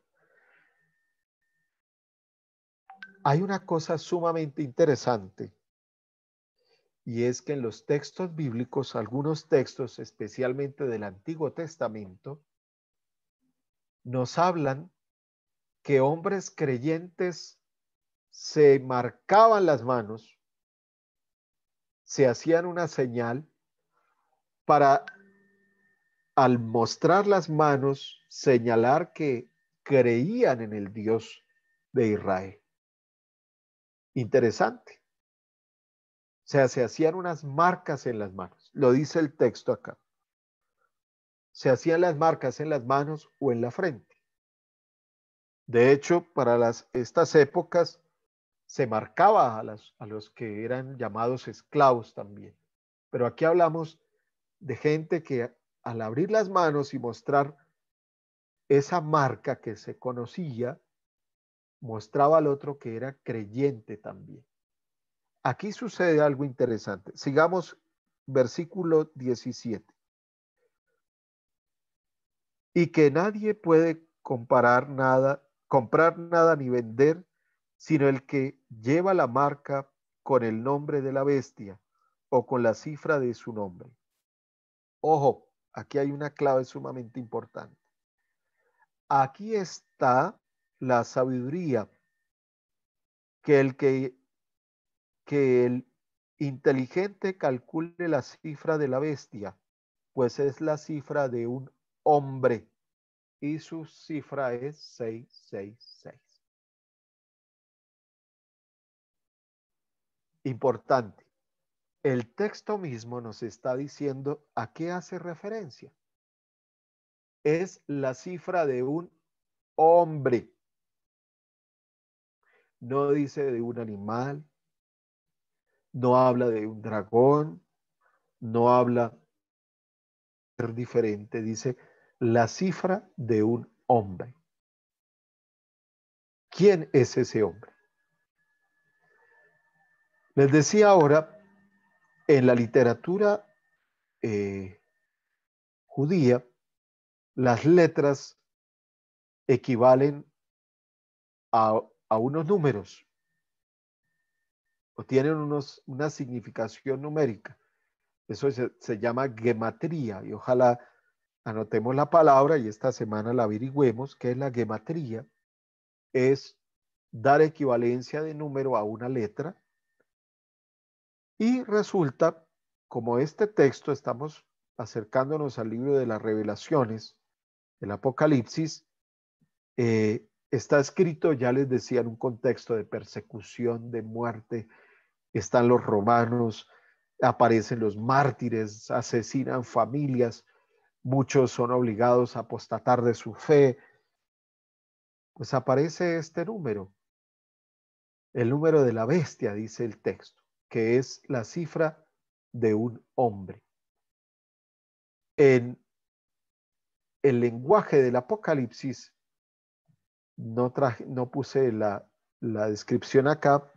Hay una cosa sumamente interesante, y es que en los textos bíblicos, algunos textos, especialmente del Antiguo Testamento, nos hablan que hombres creyentes se marcaban las manos, se hacían una señal para, al mostrar las manos, señalar que creían en el Dios de Israel. Interesante. O sea, se hacían unas marcas en las manos. Lo dice el texto acá. Se hacían las marcas en las manos o en la frente. De hecho, para estas épocas se marcaba a los que eran llamados esclavos también. Pero aquí hablamos de gente que al abrir las manos y mostrar esa marca que se conocía, mostraba al otro que era creyente también. Aquí sucede algo interesante. Sigamos versículo 17. Y que nadie puede comprar nada ni vender, sino el que lleva la marca con el nombre de la bestia o con la cifra de su nombre. Ojo, aquí hay una clave sumamente importante. Aquí está la sabiduría que el inteligente calcule la cifra de la bestia, pues es la cifra de un hombre y su cifra es 666. Importante. El texto mismo nos está diciendo a qué hace referencia. Es la cifra de un hombre. No dice de un animal, no habla de un dragón, no habla de diferente, dice la cifra de un hombre. ¿Quién es ese hombre? Les decía ahora, en la literatura judía, las letras equivalen a a unos números o tienen una significación numérica. Eso se llama gematría, y ojalá anotemos la palabra y esta semana la averigüemos. ¿Qué es la gematría? Es dar equivalencia de número a una letra, y resulta, como este texto estamos acercándonos al libro de las Revelaciones, el Apocalipsis, está escrito, ya les decía, en un contexto de persecución, de muerte. Están los romanos, aparecen los mártires, asesinan familias, muchos son obligados a apostatar de su fe. Pues aparece este número, el número de la bestia, dice el texto, que es la cifra de un hombre. En el lenguaje del Apocalipsis, no puse la descripción acá,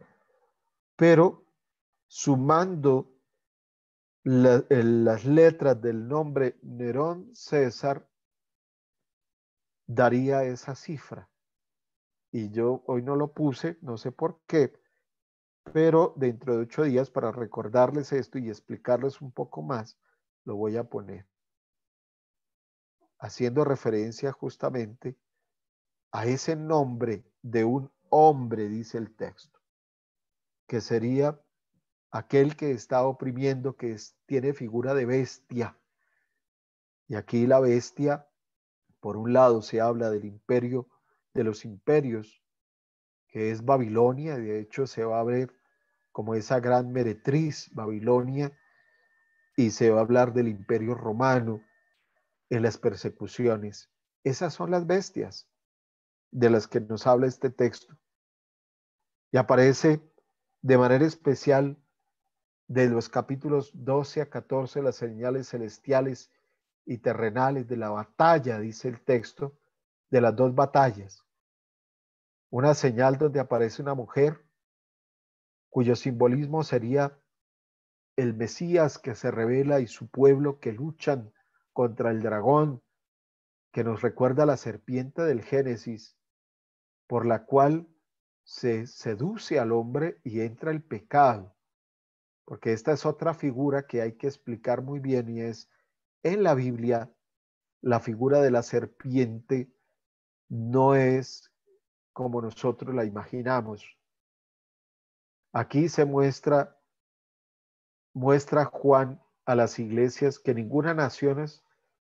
pero sumando las letras del nombre Nerón César, daría esa cifra. Y yo hoy no lo puse, no sé por qué, pero dentro de 8 días, para recordarles esto y explicarles un poco más, lo voy a poner, haciendo referencia justamente a ese nombre de un hombre, dice el texto, que sería aquel que está oprimiendo, tiene figura de bestia. Y aquí la bestia, por un lado, se habla del imperio, de los imperios, que es Babilonia. De hecho, se va a ver como esa gran meretriz, Babilonia, y se va a hablar del imperio romano en las persecuciones. Esas son las bestias de las que nos habla este texto. Y aparece de manera especial de los capítulos 12 a 14, las señales celestiales y terrenales de la batalla, dice el texto, de las dos batallas. Una señal donde aparece una mujer cuyo simbolismo sería el Mesías que se revela y su pueblo que luchan contra el dragón, que nos recuerda la serpiente del Génesis, por la cual se seduce al hombre y entra el pecado. Porque esta es otra figura que hay que explicar muy bien, y es en la Biblia la figura de la serpiente no es como nosotros la imaginamos. Aquí se muestra Juan a las iglesias que ninguna nación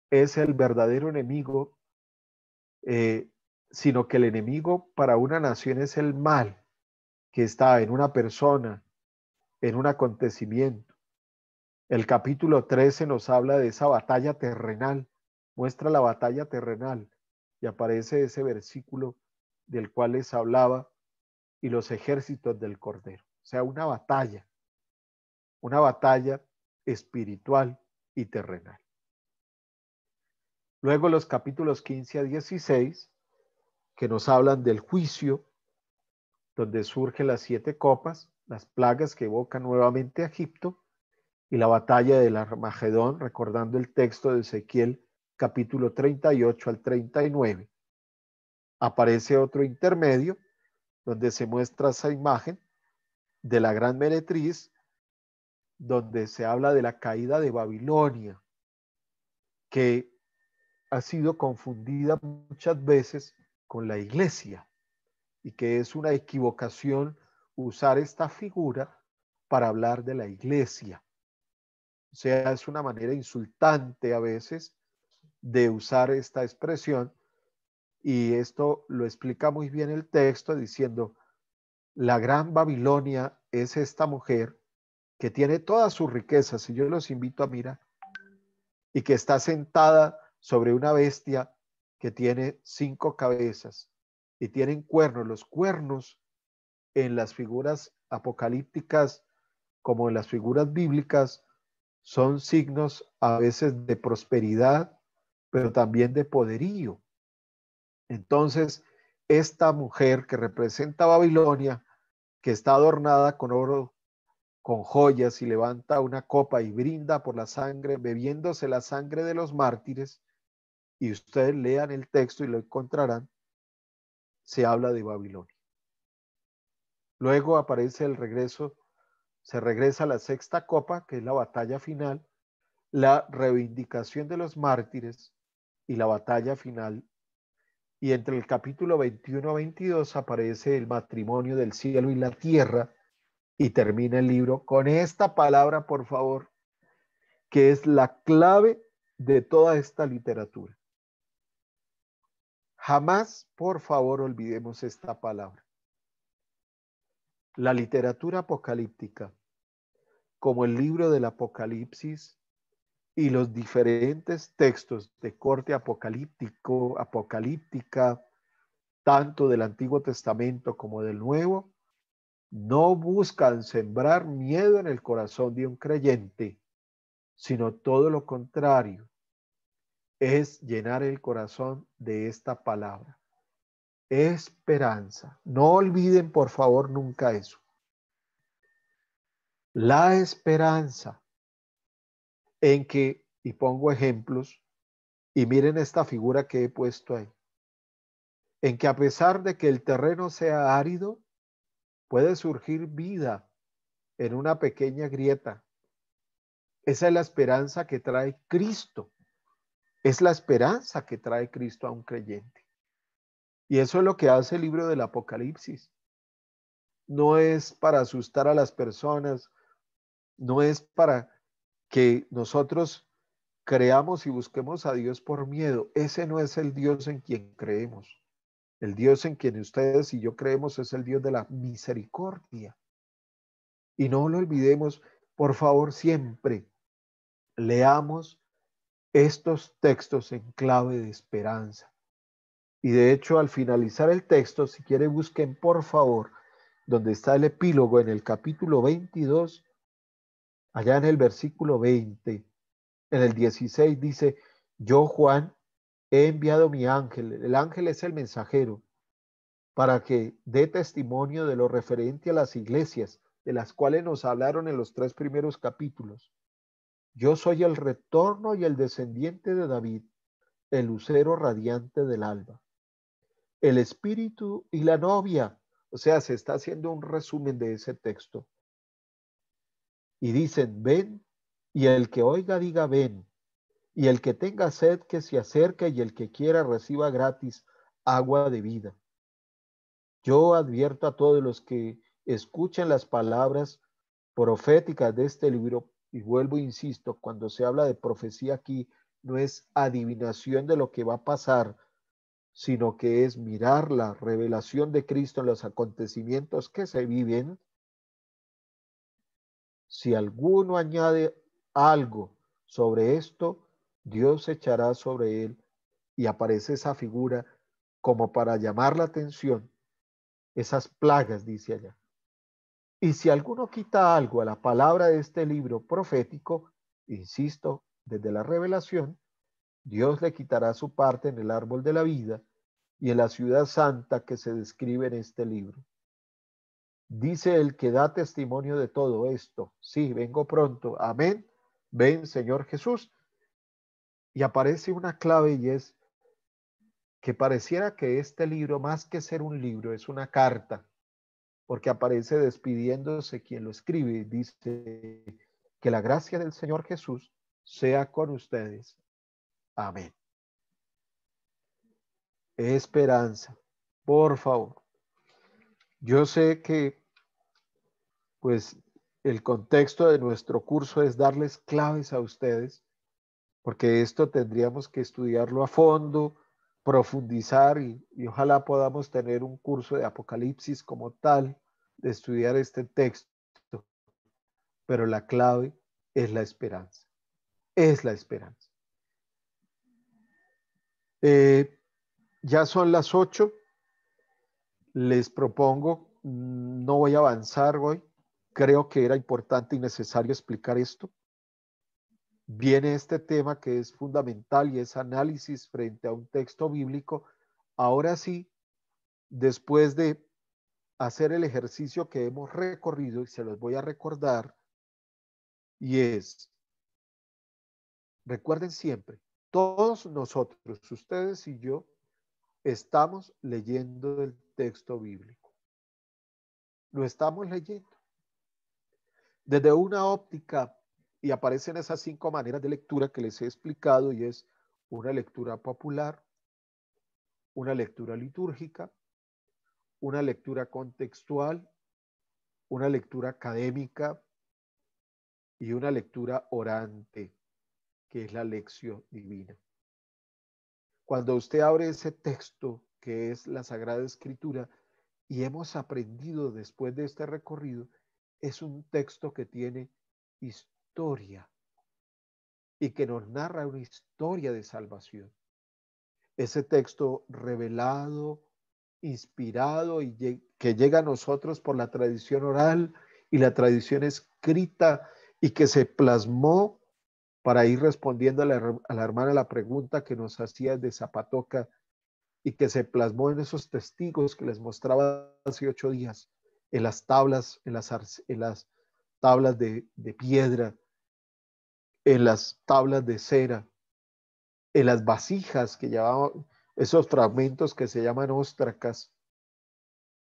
es el verdadero enemigo, eh, sino que el enemigo para una nación es el mal que está en una persona, en un acontecimiento. El capítulo 13 nos habla de esa batalla terrenal, muestra la batalla terrenal, y aparece ese versículo del cual les hablaba, y los ejércitos del Cordero. O sea, una batalla espiritual y terrenal. Luego los capítulos 15 a 16, que nos hablan del juicio, donde surgen las 7 copas, las plagas que evocan nuevamente a Egipto, y la batalla del Armagedón, recordando el texto de Ezequiel capítulo 38 al 39. Aparece otro intermedio, donde se muestra esa imagen de la gran meretriz, donde se habla de la caída de Babilonia, que ha sido confundida muchas veces con la iglesia, y que es una equivocación usar esta figura para hablar de la iglesia. O sea, es una manera insultante a veces de usar esta expresión, y esto lo explica muy bien el texto diciendo: la gran Babilonia es esta mujer que tiene todas sus riquezas, y yo los invito a mirar, y que está sentada sobre una bestia que tiene 5 cabezas y tienen cuernos. Los cuernos en las figuras apocalípticas como en las figuras bíblicas son signos a veces de prosperidad, pero también de poderío. Entonces, esta mujer que representa a Babilonia, que está adornada con oro, con joyas, y levanta una copa y brinda por la sangre, bebiéndose la sangre de los mártires, y ustedes lean el texto y lo encontrarán, se habla de Babilonia. Luego aparece el regreso, se regresa a la sexta copa, que es la batalla final, la reivindicación de los mártires y la batalla final. Y entre el capítulo 21 a 22 aparece el matrimonio del cielo y la tierra y termina el libro con esta palabra, por favor, que es la clave de toda esta literatura. Jamás, por favor, olvidemos esta palabra. La literatura apocalíptica, como el libro del Apocalipsis y los diferentes textos de corte apocalíptica, tanto del Antiguo Testamento como del Nuevo, no buscan sembrar miedo en el corazón de un creyente, sino todo lo contrario, es llenar el corazón de esta palabra. Esperanza. No olviden, por favor, nunca eso. La esperanza en que, y pongo ejemplos, y miren esta figura que he puesto ahí, en que a pesar de que el terreno sea árido, puede surgir vida en una pequeña grieta. Esa es la esperanza que trae Cristo. Es la esperanza que trae Cristo a un creyente. Y eso es lo que hace el libro del Apocalipsis. No es para asustar a las personas, no es para que nosotros creamos y busquemos a Dios por miedo. Ese no es el Dios en quien creemos. El Dios en quien ustedes y yo creemos es el Dios de la misericordia. Y no lo olvidemos, por favor, siempre leamos estos textos en clave de esperanza. Y de hecho, al finalizar el texto, si quieren, busquen por favor donde está el epílogo en el capítulo 22, allá en el versículo 20, en el 16 dice, yo Juan he enviado mi ángel. El ángel es el mensajero para que dé testimonio de lo referente a las iglesias, de las cuales nos hablaron en los 3 primeros capítulos. Yo soy el retorno y el descendiente de David, el lucero radiante del alba, el espíritu y la novia. O sea, se está haciendo un resumen de ese texto. Y dicen, ven, y el que oiga diga, ven, y el que tenga sed que se acerque, y el que quiera reciba gratis agua de vida. Yo advierto a todos los que escuchen las palabras proféticas de este libro, y vuelvo e insisto, cuando se habla de profecía aquí, no es adivinación de lo que va a pasar, sino que es mirar la revelación de Cristo en los acontecimientos que se viven. Si alguno añade algo sobre esto, Dios echará sobre él, y aparece esa figura como para llamar la atención, esas plagas, dice allá. Y si alguno quita algo a la palabra de este libro profético, insisto, desde la revelación, Dios le quitará su parte en el árbol de la vida y en la ciudad santa que se describe en este libro. Dice el que da testimonio de todo esto, sí, vengo pronto, amén, ven Señor Jesús. Y aparece una clave, y es que pareciera que este libro, más que ser un libro, es una carta, porque aparece despidiéndose quien lo escribe. Dice que la gracia del Señor Jesús sea con ustedes. Amén. Esperanza, por favor. Yo sé que, pues, el contexto de nuestro curso es darles claves a ustedes, porque esto tendríamos que estudiarlo a fondo, profundizar, y ojalá podamos tener un curso de Apocalipsis como tal, de estudiar este texto, pero la clave es la esperanza, es la esperanza. Ya son las 8, les propongo, no voy a avanzar hoy, creo que era importante y necesario explicar esto. Viene este tema que es fundamental y es análisis frente a un texto bíblico. Ahora sí, después de hacer el ejercicio que hemos recorrido, y se los voy a recordar, y es, recuerden siempre, todos nosotros, ustedes y yo, estamos leyendo el texto bíblico. lo estamos leyendo. Desde una óptica, y aparecen esas 5 maneras de lectura que les he explicado, y es una lectura popular, una lectura litúrgica, una lectura contextual, una lectura académica y una lectura orante, que es la lección divina. Cuando usted abre ese texto que es la Sagrada Escritura y hemos aprendido después de este recorrido, es un texto que tiene historia y que nos narra una historia de salvación. Ese texto revelado, inspirado y que llega a nosotros por la tradición oral y la tradición escrita y que se plasmó para ir respondiendo a la hermana la pregunta que nos hacía de Zapatoca y que se plasmó en esos testigos que les mostraba hace 8 días, en las tablas, en las tablas de piedra, en las tablas de cera, en las vasijas que llevaban esos fragmentos que se llaman óstracas,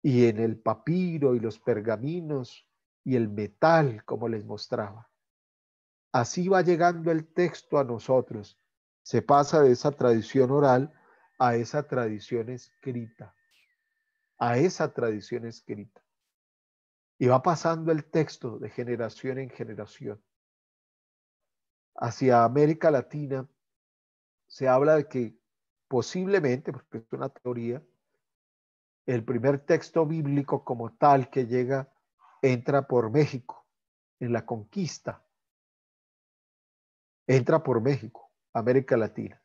y en el papiro y los pergaminos y el metal, como les mostraba. Así va llegando el texto a nosotros. Se pasa de esa tradición oral a esa tradición escrita, a esa tradición escrita. Y va pasando el texto de generación en generación. Hacia América Latina se habla de que posiblemente, porque es una teoría, el primer texto bíblico como tal que llega entra por México, en la conquista. Entra por México, América Latina.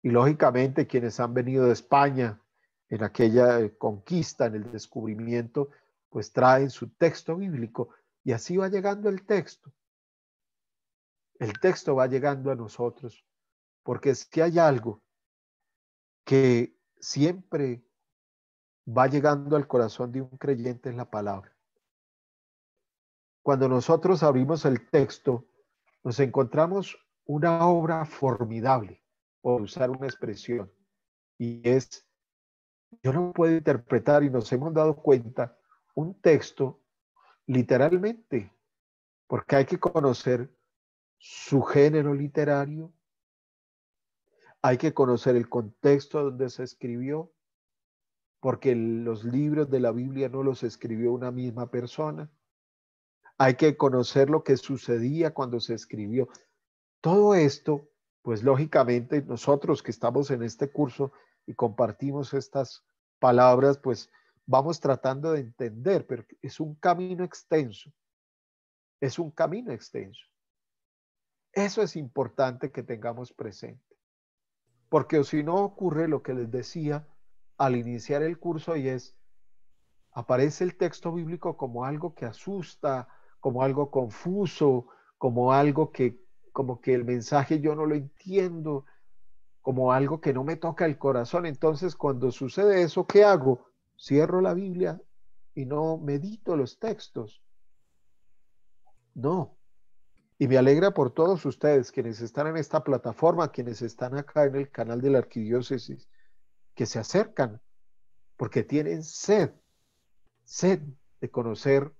Y lógicamente quienes han venido de España en aquella conquista, en el descubrimiento, pues traen su texto bíblico y así va llegando el texto. El texto va llegando a nosotros, porque es que hay algo que siempre va llegando al corazón de un creyente en la palabra. Cuando nosotros abrimos el texto, nos encontramos una obra formidable, por usar una expresión, y es, yo no puedo interpretar, y nos hemos dado cuenta, un texto literalmente, porque hay que conocer su género literario, hay que conocer el contexto donde se escribió, porque los libros de la Biblia no los escribió una misma persona. Hay que conocer lo que sucedía cuando se escribió. Todo esto, pues lógicamente nosotros que estamos en este curso y compartimos estas palabras, pues vamos tratando de entender, pero es un camino extenso. Es un camino extenso. Eso es importante que tengamos presente, porque si no ocurre lo que les decía al iniciar el curso y es, aparece el texto bíblico como algo que asusta, como algo confuso, como algo que, como que el mensaje yo no lo entiendo, como algo que no me toca el corazón. Entonces, cuando sucede eso, ¿qué hago? Cierro la Biblia y no medito los textos. No. Y me alegra por todos ustedes, quienes están en esta plataforma, quienes están acá en el canal de la Arquidiócesis, que se acercan, porque tienen sed de conocer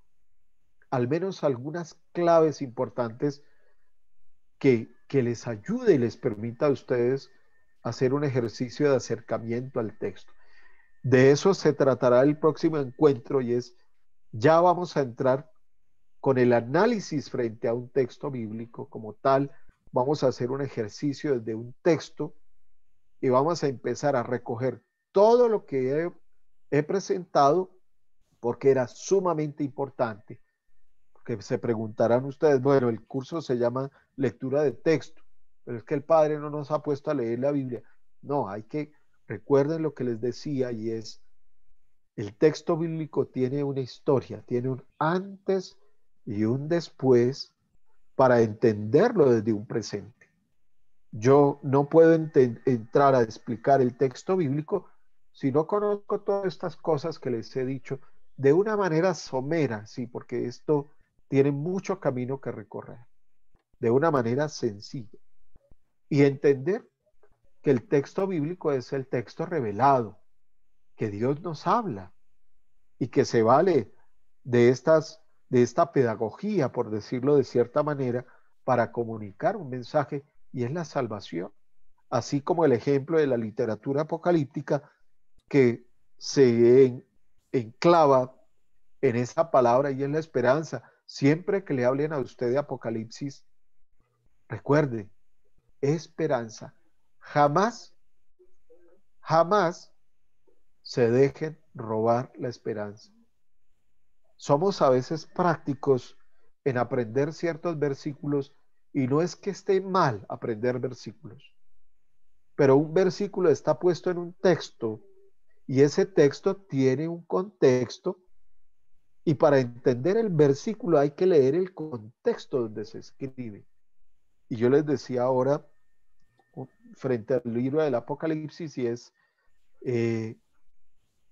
al menos algunas claves importantes que les ayude y les permita a ustedes hacer un ejercicio de acercamiento al texto. De eso se tratará el próximo encuentro y es, ya vamos a entrar con el análisis frente a un texto bíblico como tal. Vamos a hacer un ejercicio desde un texto y vamos a empezar a recoger todo lo que he presentado porque era sumamente importante. Porque se preguntarán ustedes, bueno, el curso se llama lectura de texto, pero es que el padre no nos ha puesto a leer la Biblia. No, hay que, recuerden lo que les decía y es, el texto bíblico tiene una historia, tiene un antes y un después para entenderlo desde un presente. Yo no puedo entrar a explicar el texto bíblico si no conozco todas estas cosas que les he dicho de una manera somera, sí, porque esto tiene mucho camino que recorrer, de una manera sencilla. Y entender que el texto bíblico es el texto revelado, que Dios nos habla y que se vale de esta pedagogía, por decirlo de cierta manera, para comunicar un mensaje, y es la salvación. Así como el ejemplo de la literatura apocalíptica que se enclava en esa palabra y en la esperanza. Siempre que le hablen a usted de Apocalipsis, recuerde, esperanza. Jamás, jamás se dejen robar la esperanza. Somos a veces prácticos en aprender ciertos versículos y no es que esté mal aprender versículos, pero un versículo está puesto en un texto y ese texto tiene un contexto y para entender el versículo hay que leer el contexto donde se escribe. Y yo les decía ahora, frente al libro del Apocalipsis, y es, eh,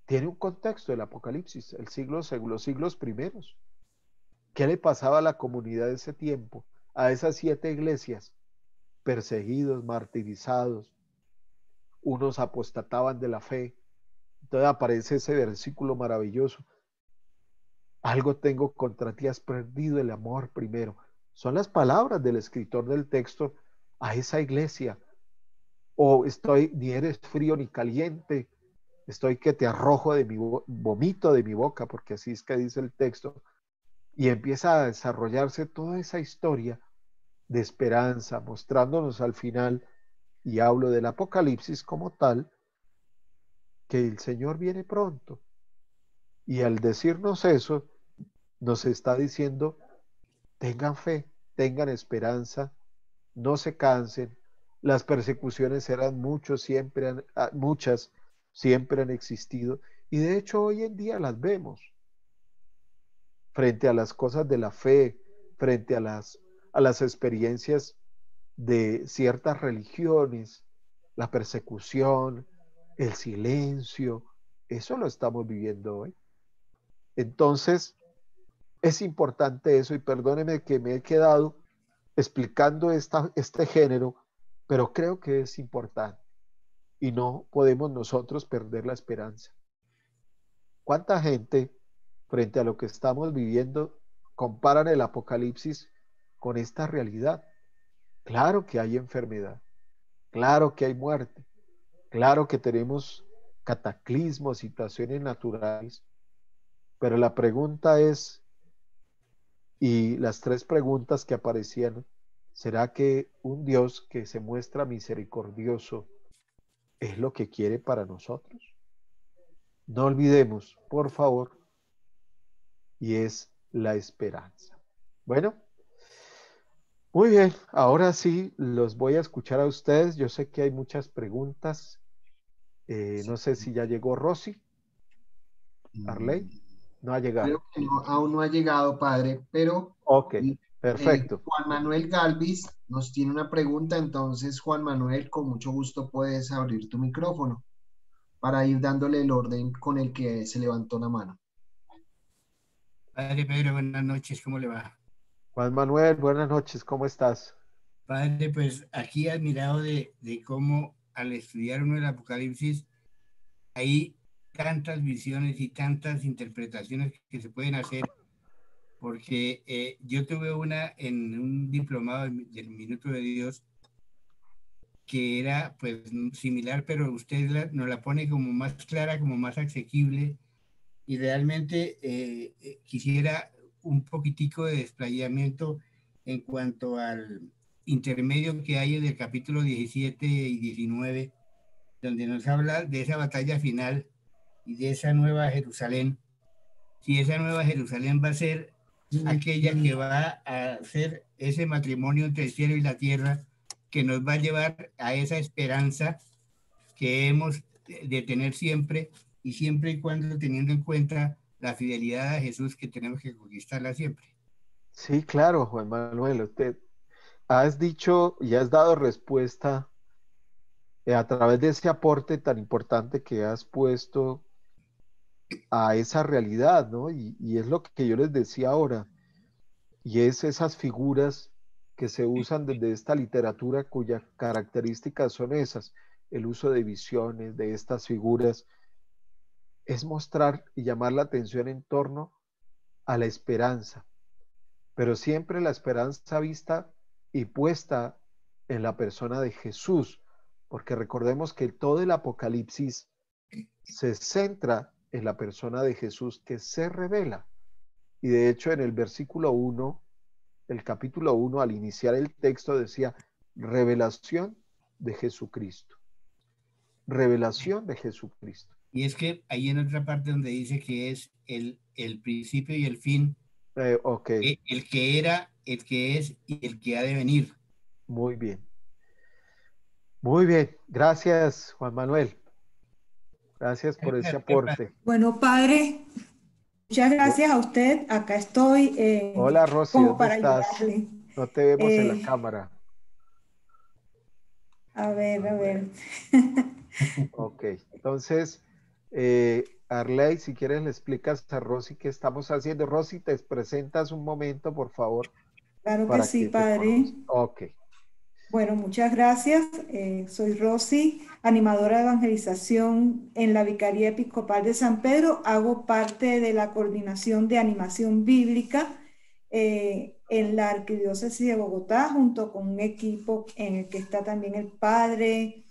tiene un contexto el Apocalipsis, los siglos primeros. ¿Qué le pasaba a la comunidad de ese tiempo? A esas 7 iglesias, perseguidos, martirizados, unos apostataban de la fe. Entonces aparece ese versículo maravilloso. Algo tengo contra ti, has perdido el amor primero. Son las palabras del escritor del texto a esa iglesia. O estoy, ni eres frío ni caliente, estoy que te arrojo de mi vomito de mi boca, porque así es que dice el texto. Y empieza a desarrollarse toda esa historia de esperanza, mostrándonos al final, y hablo del Apocalipsis como tal, que el Señor viene pronto. Y al decirnos eso, nos está diciendo, tengan fe, tengan esperanza, no se cansen. Las persecuciones eran muchas, siempre han existido y de hecho hoy en día las vemos frente a las cosas de la fe, frente a las experiencias de ciertas religiones, la persecución, el silencio, eso lo estamos viviendo hoy. Entonces, es importante eso y perdóneme que me he quedado explicando este género, pero creo que es importante y no podemos nosotros perder la esperanza. ¿Cuánta gente frente a lo que estamos viviendo comparan el apocalipsis con esta realidad? Claro que hay enfermedad, claro que hay muerte, claro que tenemos cataclismos, situaciones naturales, pero la pregunta es, y las 3 preguntas que aparecían, ¿será que un Dios que se muestra misericordioso es lo que quiere para nosotros? No olvidemos, por favor, y es la esperanza. Bueno, muy bien, ahora sí los voy a escuchar a ustedes. Yo sé que hay muchas preguntas. Sí. No sé si ya llegó Rosy, Arley. Mm, No ha Creo llegado. que no, aún no ha llegado, padre, pero Ok, perfecto. Juan Manuel Galvis nos tiene una pregunta, entonces Juan Manuel, con mucho gusto puedes abrir tu micrófono para ir dándole el orden con el que se levantó la mano. Padre Pedro, buenas noches, ¿cómo le va? Juan Manuel, buenas noches, ¿cómo estás? Padre, pues aquí admirado de cómo al estudiar uno el Apocalipsis hay tantas visiones y tantas interpretaciones que se pueden hacer, porque yo tuve una en un diplomado del Minuto de Dios que era pues similar, pero usted nos la pone como más clara, como más asequible y realmente quisiera un poquitico de desplayamiento en cuanto al intermedio que hay en el capítulo 17 y 19, donde nos habla de esa batalla final y de esa nueva Jerusalén. Si esa nueva Jerusalén va a ser aquella que va a hacer ese matrimonio entre el cielo y la tierra, que nos va a llevar a esa esperanza que hemos de tener siempre y siempre y cuando teniendo en cuenta la fidelidad a Jesús que tenemos que conquistarla siempre. Sí, claro, Juan Manuel, usted has dicho y has dado respuesta a través de ese aporte tan importante que has puesto a esa realidad, ¿no? Y es lo que yo les decía ahora, y es esas figuras que se usan desde esta literatura cuyas características son esas, el uso de visiones, de estas figuras, es mostrar y llamar la atención en torno a la esperanza, pero siempre la esperanza vista y puesta en la persona de Jesús, porque recordemos que todo el Apocalipsis se centra en la persona de Jesús que se revela. Y de hecho en el versículo 1, el capítulo 1, al iniciar el texto decía, revelación de Jesucristo. Revelación de Jesucristo. Y es que ahí en otra parte donde dice que es el principio y el fin, Ok. El que era, el que es y el que ha de venir. Muy bien. Muy bien. Gracias, Juan Manuel. Gracias por ese aporte. Bueno, padre, muchas gracias a usted. Acá estoy Hola, Rosy, como ¿dónde para estás? ayudarle. No te vemos en la cámara. A ver. Ok, entonces, Arley, si quieres le explicas a Rosy qué estamos haciendo. Rosy, te presentas un momento, por favor. Claro que Para sí, que te padre. conozcan. Ok. Bueno, muchas gracias. Soy Rosy, animadora de evangelización en la Vicaría Episcopal de San Pedro. Hago parte de la coordinación de animación bíblica en la Arquidiócesis de Bogotá, junto con un equipo en el que está también el padre,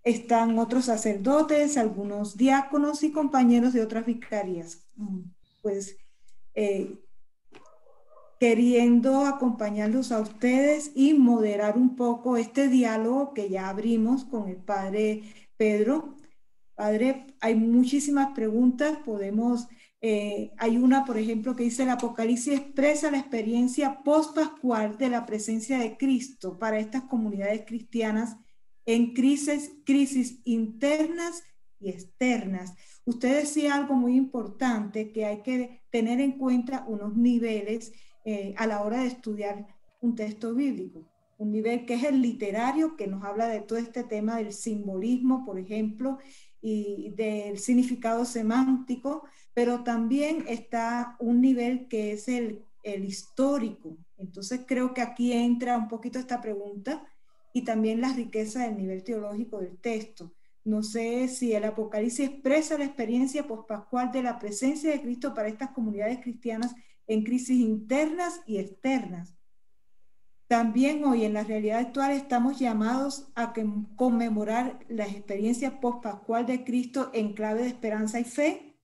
están otros sacerdotes, algunos diáconos y compañeros de otras vicarías. Pues queriendo acompañarlos a ustedes y moderar un poco este diálogo que ya abrimos con el padre Pedro. Padre, hay muchísimas preguntas, hay una, por ejemplo, que dice: el Apocalipsis expresa la experiencia post-pascual de la presencia de Cristo para estas comunidades cristianas en crisis internas y externas. Usted decía algo muy importante, que hay que tener en cuenta unos niveles a la hora de estudiar un texto bíblico. Un nivel que es el literario, que nos habla de todo este tema del simbolismo, por ejemplo, y del significado semántico, pero también está un nivel que es el histórico. Entonces creo que aquí entra un poquito esta pregunta y también la riqueza del nivel teológico del texto. No sé si el Apocalipsis expresa la experiencia pospascual de la presencia de Cristo para estas comunidades cristianas en crisis internas y externas. También hoy en la realidad actual estamos llamados a conmemorar la experiencia pospascual de Cristo en clave de esperanza y fe.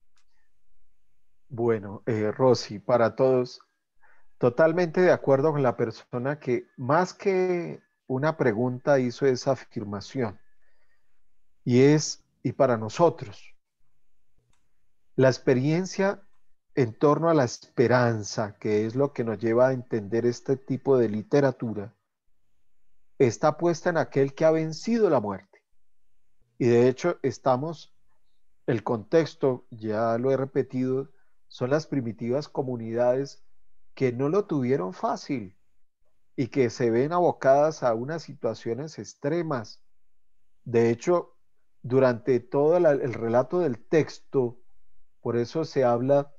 Bueno, Rosy, para todos, totalmente de acuerdo con la persona que más que una pregunta hizo esa afirmación. Y para nosotros, la experiencia en torno a la esperanza, que es lo que nos lleva a entender este tipo de literatura, está puesta en aquel que ha vencido la muerte. Y de hecho el contexto, ya lo he repetido, son las primitivas comunidades que no lo tuvieron fácil y que se ven abocadas a unas situaciones extremas. De hecho, durante todo el relato del texto, por eso se habla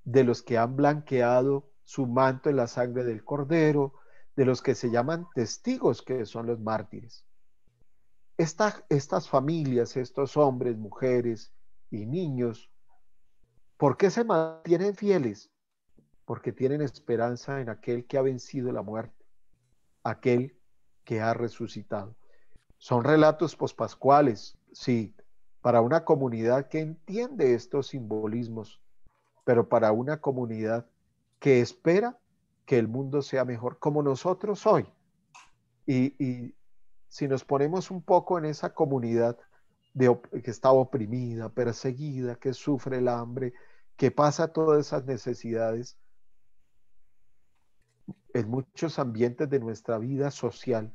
de los que han blanqueado su manto en la sangre del cordero, de los que se llaman testigos, que son los mártires. Estas familias, estos hombres, mujeres y niños, ¿por qué se mantienen fieles? Porque tienen esperanza en aquel que ha vencido la muerte, aquel que ha resucitado. Son relatos pospascuales, sí, para una comunidad que entiende estos simbolismos, pero para una comunidad que espera que el mundo sea mejor, como nosotros hoy. Y si nos ponemos un poco en esa comunidad que está oprimida, perseguida, que sufre el hambre, que pasa todas esas necesidades, en muchos ambientes de nuestra vida social,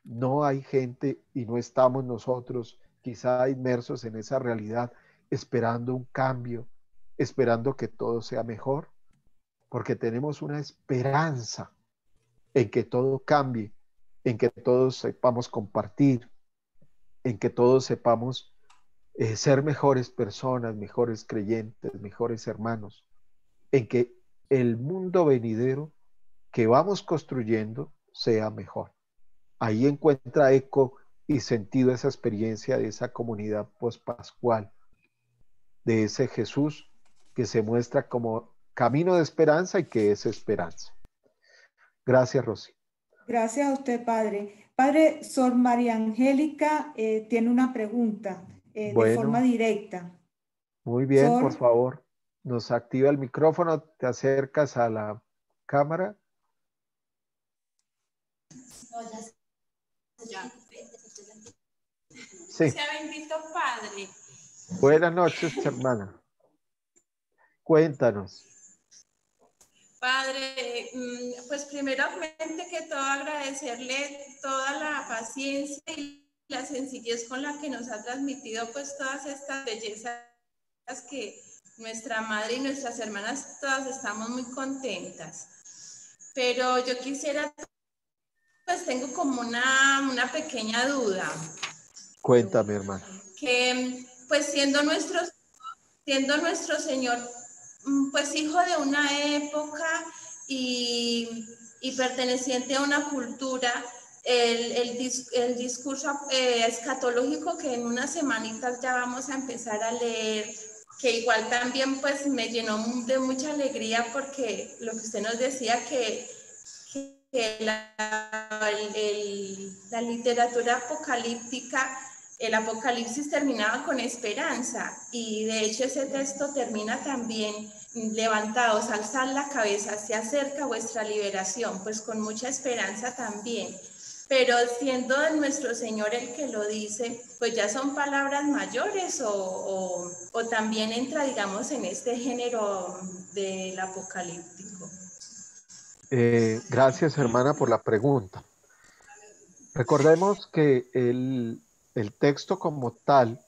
no hay gente y no estamos nosotros quizá inmersos en esa realidad, esperando un cambio, esperando que todo sea mejor, porque tenemos una esperanza en que todo cambie, en que todos sepamos compartir, en que todos sepamos ser mejores personas, mejores creyentes, mejores hermanos, en que el mundo venidero que vamos construyendo sea mejor. Ahí encuentra eco y sentido esa experiencia de esa comunidad pospascual, de ese Jesús que se muestra como camino de esperanza y que es esperanza. Gracias, Rosy. Gracias a usted, padre. Padre, Sor María Angélica tiene una pregunta de forma Bueno, directa. muy bien, por Sor, favor, nos activa el micrófono, te acercas a la cámara. Sí. Sea bendito Padre. Buenas noches, hermana. Cuéntanos. Padre, pues primeramente que todo agradecerle toda la paciencia y la sencillez con la que nos ha transmitido pues todas estas bellezas que nuestra madre y nuestras hermanas todas estamos muy contentas. Pero yo quisiera, pues tengo como una pequeña duda. Cuéntame, hermana. Que pues siendo nuestro Señor pues hijo de una época y perteneciente a una cultura, el discurso escatológico que en unas semanitas ya vamos a empezar a leer, que igual también pues me llenó de mucha alegría porque lo que usted nos decía que la literatura apocalíptica, el Apocalipsis terminaba con esperanza y de hecho ese texto termina también: levantaos, alzad la cabeza, se acerca vuestra liberación, pues con mucha esperanza también. Pero siendo nuestro Señor el que lo dice, pues ya son palabras mayores o también entra, digamos, en este género del apocalíptico. Gracias, hermana, por la pregunta. Recordemos que el texto como tal,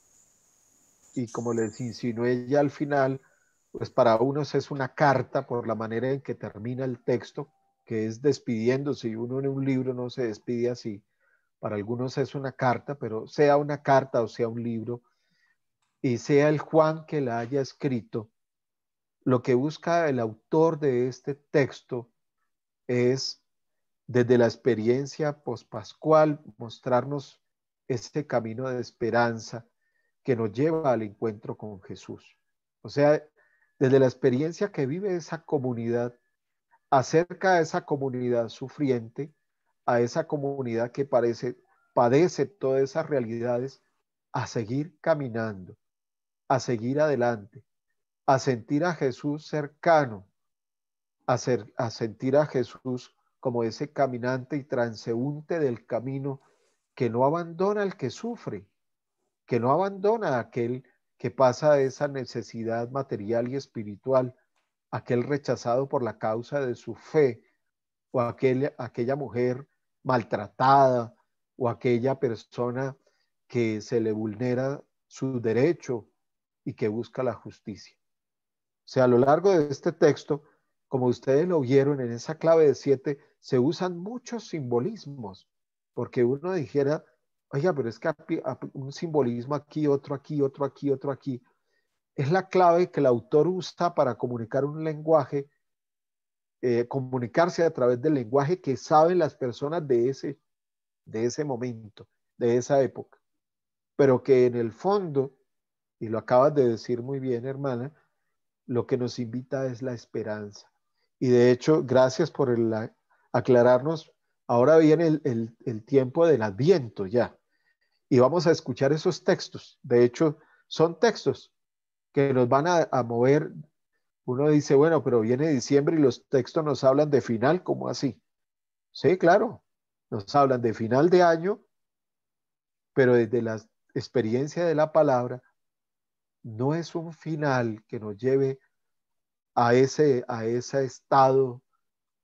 y como les insinué ya al final, pues para unos es una carta por la manera en que termina el texto, que es despidiéndose, y uno en un libro no se despide así. Para algunos es una carta, pero sea una carta o sea un libro, y sea el Juan que la haya escrito, lo que busca el autor de este texto es, desde la experiencia pospascual, mostrarnos este camino de esperanza que nos lleva al encuentro con Jesús. O sea, desde la experiencia que vive esa comunidad, acerca a esa comunidad sufriente, a esa comunidad que padece todas esas realidades, a seguir caminando, a seguir adelante, a sentir a Jesús cercano, a sentir a Jesús como ese caminante y transeúnte del camino que no abandona al que sufre, que no abandona a aquel que pasa esa necesidad material y espiritual, aquel rechazado por la causa de su fe, o aquella mujer maltratada, o aquella persona que se le vulnera su derecho y que busca la justicia. O sea, a lo largo de este texto, como ustedes lo vieron en esa clave de 7, se usan muchos simbolismos, porque uno dijera, oiga, pero es que un simbolismo aquí, otro aquí, otro aquí, otro aquí. Es la clave que el autor usa para comunicar un lenguaje, comunicarse a través del lenguaje que saben las personas de ese momento, de esa época, pero que en el fondo, y lo acabas de decir muy bien, hermana, lo que nos invita es la esperanza. Y de hecho, gracias por aclararnos. Ahora viene el tiempo del Adviento ya. Y vamos a escuchar esos textos. De hecho, son textos que nos van a mover. Uno dice, bueno, pero viene diciembre y los textos nos hablan de final, ¿cómo así? Sí, claro, nos hablan de final de año, pero desde la experiencia de la palabra, no es un final que nos lleve a ese estado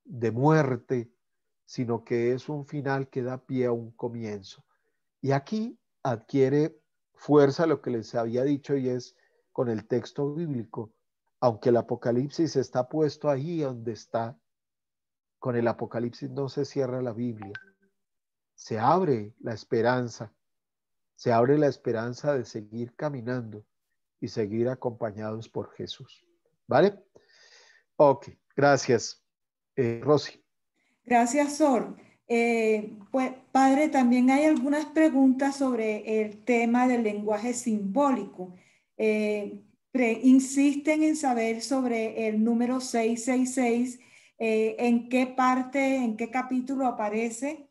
de muerte, sino que es un final que da pie a un comienzo. Y aquí adquiere fuerza lo que les había dicho, y es con el texto bíblico. Aunque el Apocalipsis está puesto ahí donde está, con el Apocalipsis no se cierra la Biblia. Se abre la esperanza, se abre la esperanza de seguir caminando y seguir acompañados por Jesús. ¿Vale? Ok, gracias. Rosy. gracias, Sor. Pues, padre, también hay algunas preguntas sobre el tema del lenguaje simbólico. insisten en saber sobre el número 666, en qué parte, en qué capítulo aparece.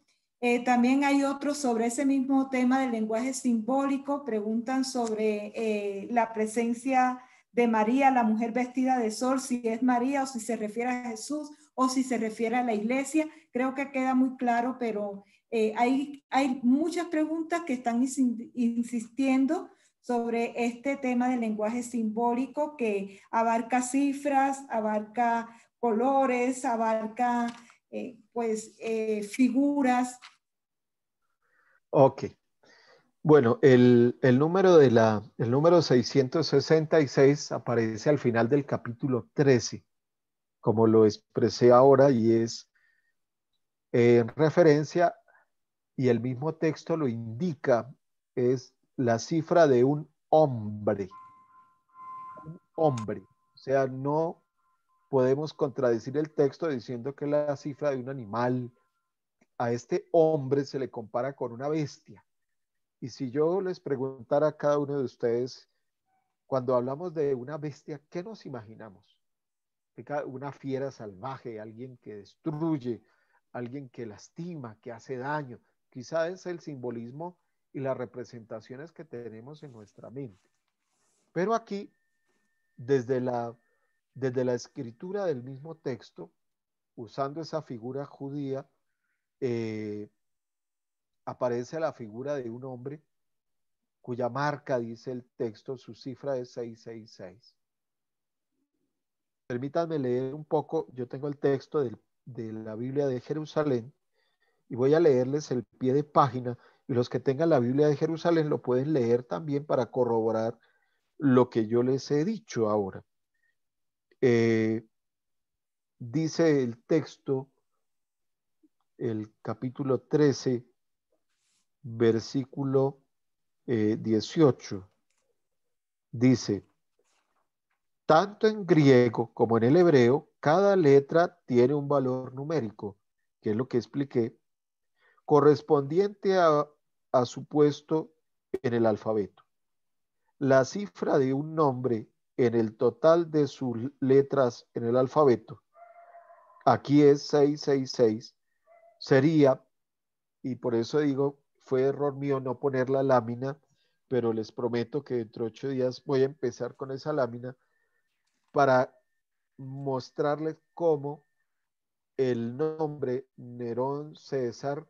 También hay otros sobre ese mismo tema del lenguaje simbólico, preguntan sobre la presencia de María, la mujer vestida de sol, si es María o si se refiere a Jesús o si se refiere a la iglesia. Creo que queda muy claro, pero hay muchas preguntas que están insistiendo sobre este tema del lenguaje simbólico que abarca cifras, abarca colores, abarca figuras. Ok. Bueno, el número el número 666 aparece al final del capítulo 13, como lo expresé ahora, y es en referencia, y el mismo texto lo indica, es la cifra de un hombre. Un hombre. O sea, no podemos contradecir el texto diciendo que es la cifra de un animal. A este hombre se le compara con una bestia. Y si yo les preguntara a cada uno de ustedes, cuando hablamos de una bestia, ¿qué nos imaginamos? Una fiera salvaje, alguien que destruye, alguien que lastima, que hace daño. Quizá es el simbolismo y las representaciones que tenemos en nuestra mente. Pero aquí, desde la escritura del mismo texto, usando esa figura judía, aparece la figura de un hombre cuya marca, dice el texto, su cifra es 666. Permítanme leer un poco, yo tengo el texto de la Biblia de Jerusalén y voy a leerles el pie de página, y los que tengan la Biblia de Jerusalén lo pueden leer también para corroborar lo que yo les he dicho ahora. Dice el texto, el capítulo 13, versículo 18, dice: tanto en griego como en el hebreo, cada letra tiene un valor numérico, que es lo que expliqué, correspondiente a su puesto en el alfabeto. La cifra de un nombre en el total de sus letras en el alfabeto, aquí es 666, sería, y por eso digo, fue error mío no poner la lámina, pero les prometo que dentro de 8 días voy a empezar con esa lámina para mostrarles cómo el nombre Nerón César,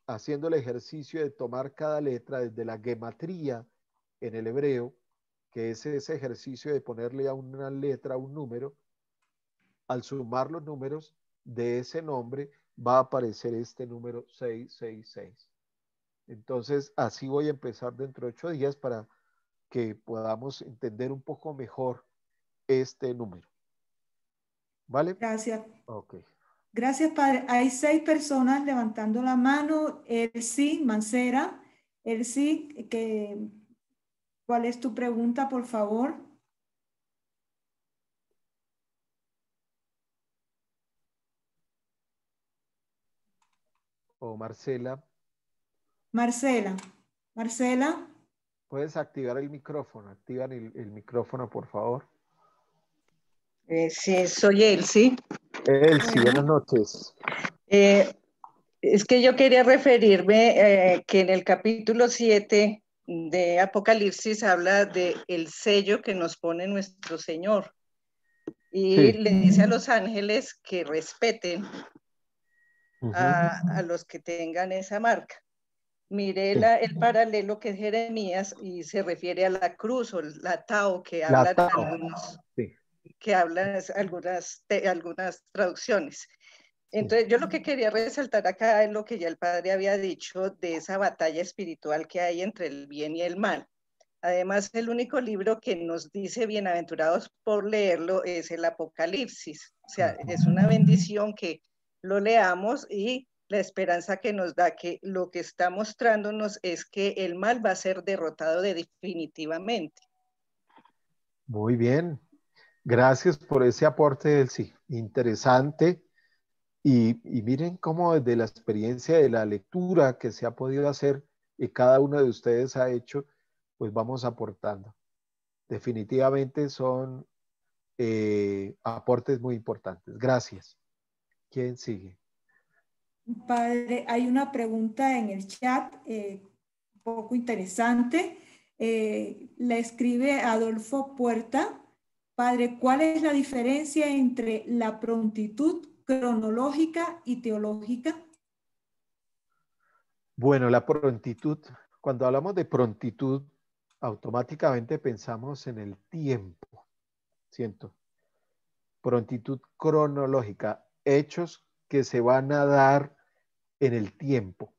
haciendo el ejercicio de tomar cada letra desde la gematría en el hebreo, que es ese ejercicio de ponerle a una letra un número, al sumar los números de ese nombre va a aparecer este número 666. Entonces, así voy a empezar dentro de 8 días para que podamos entender un poco mejor este número. ¿Vale? Gracias. Ok. Gracias, padre. Hay 6 personas levantando la mano. Elsie Mancera. Elsie, ¿cuál es tu pregunta, por favor? O Marcela. Marcela. Marcela. Puedes activar el micrófono. Activan el micrófono, por favor. Sí, soy Elsie. Elsie, buenas noches. Es que yo quería referirme que en el capítulo 7 de Apocalipsis habla de el sello que nos pone nuestro Señor. Y Sí. le dice a los ángeles que respeten Uh-huh. a los que tengan esa marca. Miré Sí. el paralelo que es Jeremías y se refiere a la cruz o la tau que hablan algunos, sí, que hablan algunas traducciones. Entonces, yo lo que quería resaltar acá es lo que ya el padre había dicho de esa batalla espiritual que hay entre el bien y el mal. Además, el único libro que nos dice bienaventurados por leerlo es el Apocalipsis. O sea, es una bendición que lo leamos y la esperanza que nos da que lo que está mostrándonos es que el mal va a ser derrotado definitivamente. Muy bien. Gracias por ese aporte, Elsie. Interesante. Y miren cómo desde la experiencia de la lectura que se ha podido hacer y cada uno de ustedes ha hecho, pues vamos aportando. Definitivamente son aportes muy importantes. Gracias. ¿Quién sigue? Padre, hay una pregunta en el chat un poco interesante. La escribe Adolfo Puerta. Padre, ¿cuál es la diferencia entre la prontitud cronológica y teológica? Bueno, la prontitud, cuando hablamos de prontitud, automáticamente pensamos en el tiempo, siento. Prontitud cronológica, hechos que se van a dar en el tiempo.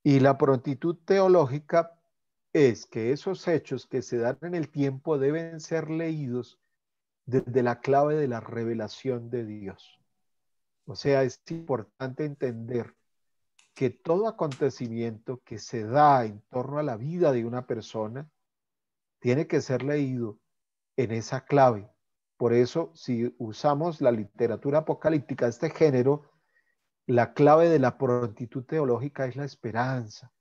Y la prontitud teológica es que esos hechos que se dan en el tiempo deben ser leídos desde la clave de la revelación de Dios. O sea, es importante entender que todo acontecimiento que se da en torno a la vida de una persona tiene que ser leído en esa clave. Por eso, si usamos la literatura apocalíptica, este género, la clave de la prontitud teológica es la esperanza.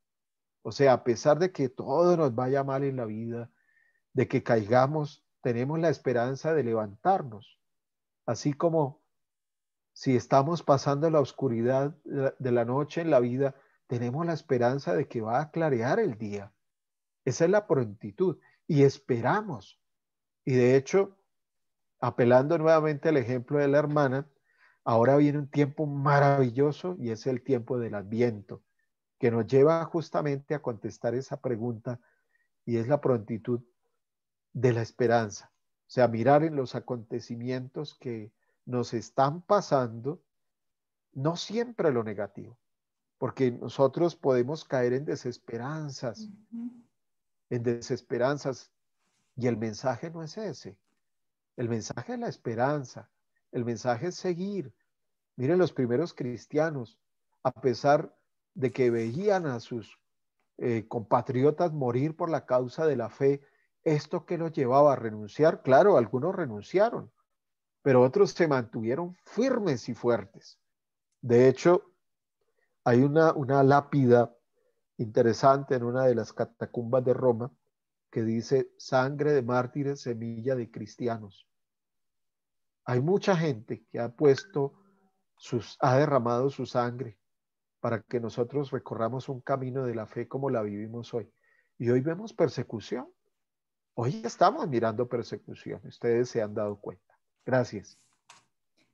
O sea, a pesar de que todo nos vaya mal en la vida, de que caigamos, tenemos la esperanza de levantarnos. Así como si estamos pasando la oscuridad de la noche en la vida, tenemos la esperanza de que va a clarear el día. Esa es la prontitud y esperamos. Y de hecho, apelando nuevamente al ejemplo de la hermana, ahora viene un tiempo maravilloso y es el tiempo del Adviento, que nos lleva justamente a contestar esa pregunta y es la prontitud de la esperanza. O sea, mirar en los acontecimientos que nos están pasando, no siempre lo negativo, porque nosotros podemos caer en desesperanzas, y el mensaje no es ese. El mensaje es la esperanza, el mensaje es seguir. Miren los primeros cristianos, a pesar de que veían a sus compatriotas morir por la causa de la fe, ¿esto qué los llevaba a renunciar? Claro, algunos renunciaron, pero otros se mantuvieron firmes y fuertes. De hecho, hay una lápida interesante en una de las catacumbas de Roma que dice sangre de mártires, semilla de cristianos. Hay mucha gente que ha derramado su sangre para que nosotros recorramos un camino de la fe como la vivimos hoy. Y hoy vemos persecución. Hoy estamos mirando persecución. Ustedes se han dado cuenta. Gracias.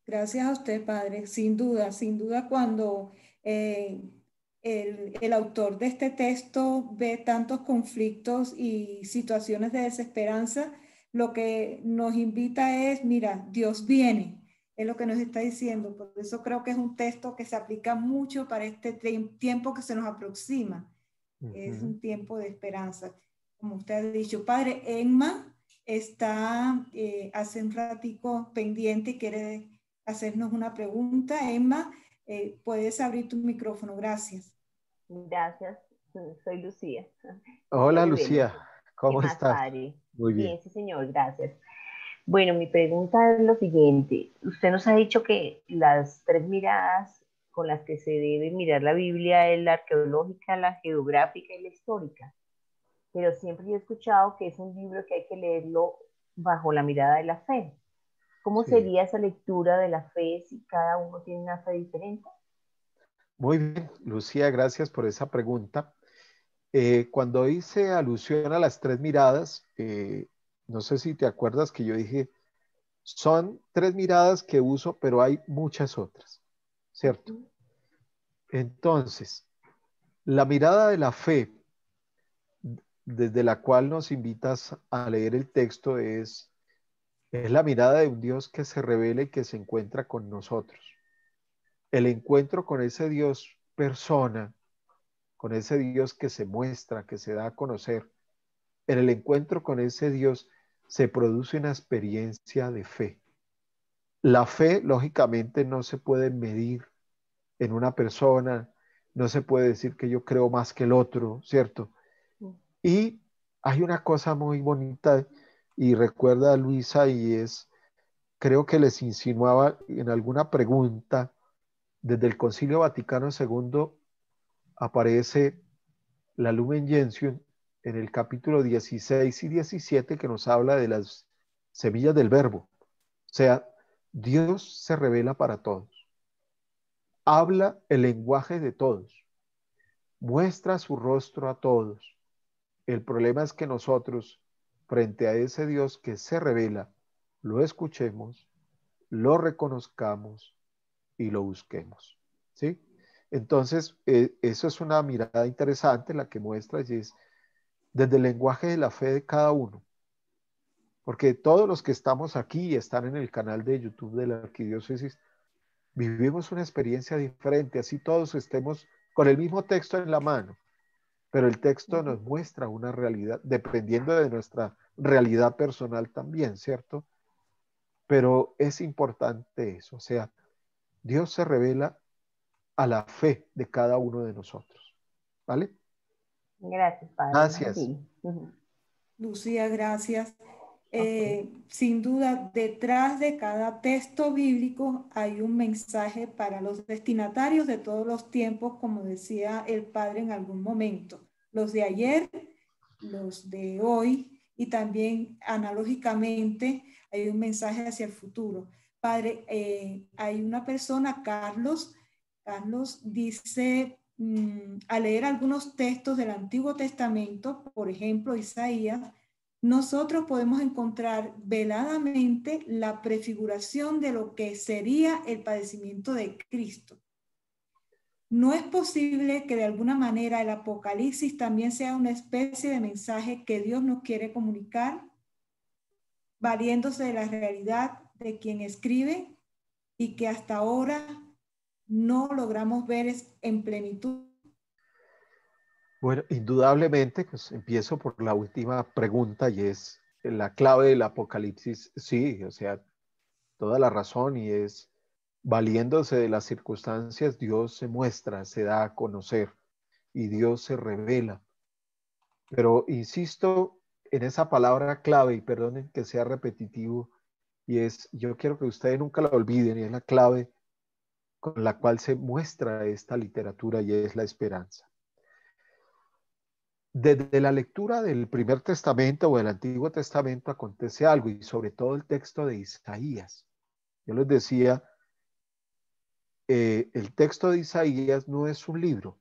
Gracias a usted, Padre. Sin duda, cuando el autor de este texto ve tantos conflictos y situaciones de desesperanza, lo que nos invita es, mira, Dios viene, es lo que nos está diciendo. Por eso creo que es un texto que se aplica mucho para este tiempo que se nos aproxima. Es un tiempo de esperanza. Como usted ha dicho, Padre, Emma está hace un ratico pendiente y quiere hacernos una pregunta. Emma, puedes abrir tu micrófono. Gracias. Gracias, soy Lucía. Hola, Muy bien. Lucía. ¿Cómo ¿Qué más, estás? padre? Muy bien. Bien, sí, señor, gracias. Bueno, mi pregunta es lo siguiente. Usted nos ha dicho que las tres miradas con las que se debe mirar la Biblia es la arqueológica, la geográfica y la histórica. Pero siempre yo he escuchado que es un libro que hay que leerlo bajo la mirada de la fe. ¿Cómo Sí. sería esa lectura de la fe si cada uno tiene una fe diferente? Muy bien, Lucía, gracias por esa pregunta. Cuando hice alusión a las tres miradas, no sé si te acuerdas que yo dije, son tres miradas que uso, pero hay muchas otras, ¿cierto? Entonces, la mirada de la fe, desde la cual nos invitas a leer el texto, es la mirada de un Dios que se revela y que se encuentra con nosotros. El encuentro con ese Dios persona, con ese Dios que se muestra, que se da a conocer. En el encuentro con ese Dios se produce una experiencia de fe. La fe, lógicamente, no se puede medir en una persona, no se puede decir que yo creo más que el otro, ¿cierto? Y hay una cosa muy bonita, y recuerda a Luisa, y es, creo que les insinuaba en alguna pregunta, desde el Concilio Vaticano II aparece la Lumen Gentium, en el capítulo 16 y 17 que nos habla de las semillas del verbo. O sea, Dios se revela para todos. Habla el lenguaje de todos. Muestra su rostro a todos. El problema es que nosotros, frente a ese Dios que se revela, lo escuchemos, lo reconozcamos y lo busquemos. ¿Sí? Entonces, eso es una mirada interesante la que muestra y es desde el lenguaje de la fe de cada uno. Porque todos los que estamos aquí y están en el canal de YouTube de la Arquidiócesis, vivimos una experiencia diferente, así todos estemos con el mismo texto en la mano, pero el texto nos muestra una realidad, dependiendo de nuestra realidad personal también, ¿cierto? Pero es importante eso, o sea, Dios se revela a la fe de cada uno de nosotros, ¿vale? Gracias, padre. Gracias. Sí. Lucía, gracias. Sin duda, detrás de cada texto bíblico hay un mensaje para los destinatarios de todos los tiempos, como decía el padre en algún momento. Los de ayer, los de hoy y también analógicamente hay un mensaje hacia el futuro. Padre, hay una persona, Carlos dice, al leer algunos textos del Antiguo Testamento, por ejemplo, Isaías, nosotros podemos encontrar veladamente la prefiguración de lo que sería el padecimiento de Cristo. ¿No es posible que de alguna manera el Apocalipsis también sea una especie de mensaje que Dios nos quiere comunicar, valiéndose de la realidad de quien escribe y que hasta ahora no logramos ver en plenitud? Bueno, indudablemente, pues empiezo por la última pregunta y es la clave del Apocalipsis. Sí, o sea, toda la razón y es valiéndose de las circunstancias, Dios se muestra, se da a conocer y Dios se revela. Pero insisto en esa palabra clave y perdonen que sea repetitivo y es, yo quiero que ustedes nunca la olviden y es la clave con la cual se muestra esta literatura y es la esperanza. Desde la lectura del Primer Testamento o del Antiguo Testamento acontece algo y sobre todo el texto de Isaías. Yo les decía, el texto de Isaías no es un libro,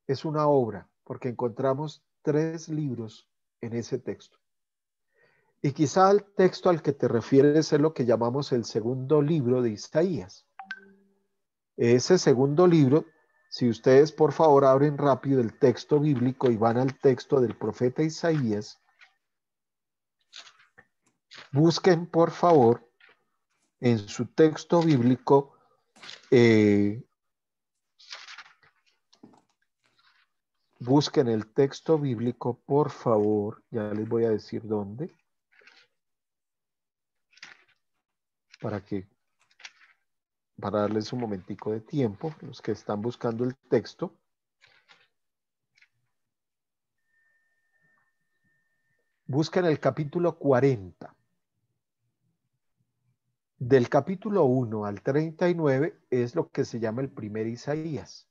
es una obra, porque encontramos 3 libros en ese texto. Y quizá el texto al que te refieres es lo que llamamos el segundo libro de Isaías. Ese segundo libro, si ustedes por favor abren rápido el texto bíblico y van al texto del profeta Isaías, busquen por favor en su texto bíblico busquen el texto bíblico, por favor, ya les voy a decir dónde, para darles un momentico de tiempo, los que están buscando el texto. Busquen el capítulo 40. Del capítulo 1 al 39 es lo que se llama el primer Isaías.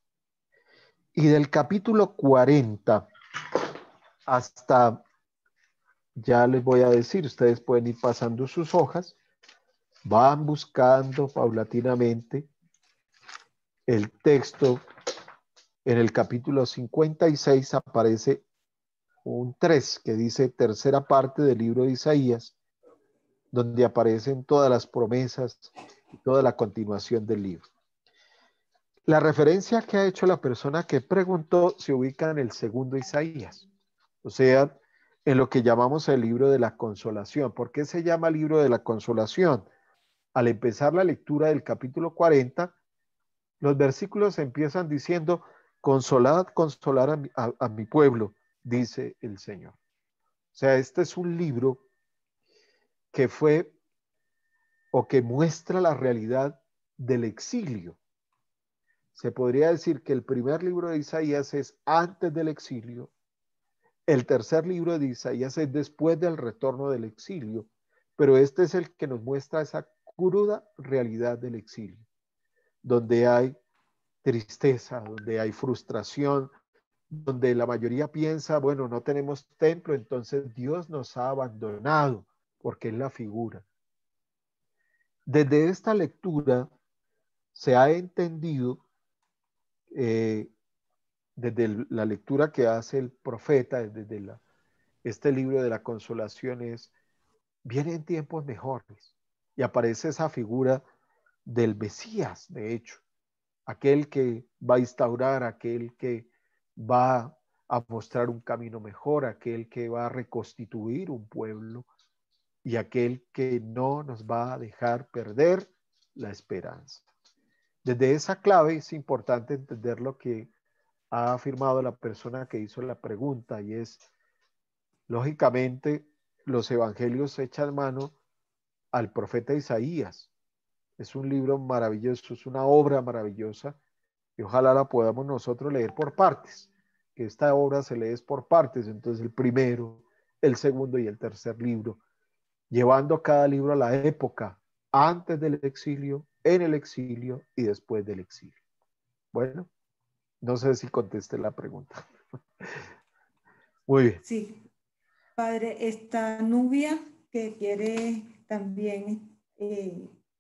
Y del capítulo 40 hasta, ya les voy a decir, ustedes pueden ir pasando sus hojas, van buscando paulatinamente el texto. En el capítulo 56 aparece un 3 que dice tercera parte del libro de Isaías, donde aparecen todas las promesas y toda la continuación del libro. La referencia que ha hecho la persona que preguntó se ubica en el segundo Isaías, o sea, en lo que llamamos el libro de la consolación. ¿Por qué se llama libro de la consolación? Al empezar la lectura del capítulo 40, los versículos empiezan diciendo, consolad, consolar a mi pueblo, dice el Señor. O sea, este es un libro que fue o que muestra la realidad del exilio. Se podría decir que el primer libro de Isaías es antes del exilio, el tercer libro de Isaías es después del retorno del exilio, pero este es el que nos muestra esa cruda realidad del exilio, donde hay tristeza, donde hay frustración, donde la mayoría piensa, bueno, no tenemos templo, entonces Dios nos ha abandonado, porque es la figura. Desde esta lectura se ha entendido, desde la lectura que hace el profeta, desde este libro de la consolación, es, vienen tiempos mejores. Y aparece esa figura del Mesías, de hecho, aquel que va a instaurar, aquel que va a mostrar un camino mejor, aquel que va a reconstituir un pueblo y aquel que no nos va a dejar perder la esperanza. Desde esa clave es importante entender lo que ha afirmado la persona que hizo la pregunta, y es, lógicamente, los evangelios echan mano al profeta Isaías. Es un libro maravilloso, es una obra maravillosa, y ojalá la podamos nosotros leer por partes, que esta obra se lee por partes, entonces el primero, el segundo y el tercer libro, llevando cada libro a la época antes del exilio, en el exilio y después del exilio. Bueno, no sé si contesté la pregunta. Muy bien. Sí, padre, esta Nubia que quiere también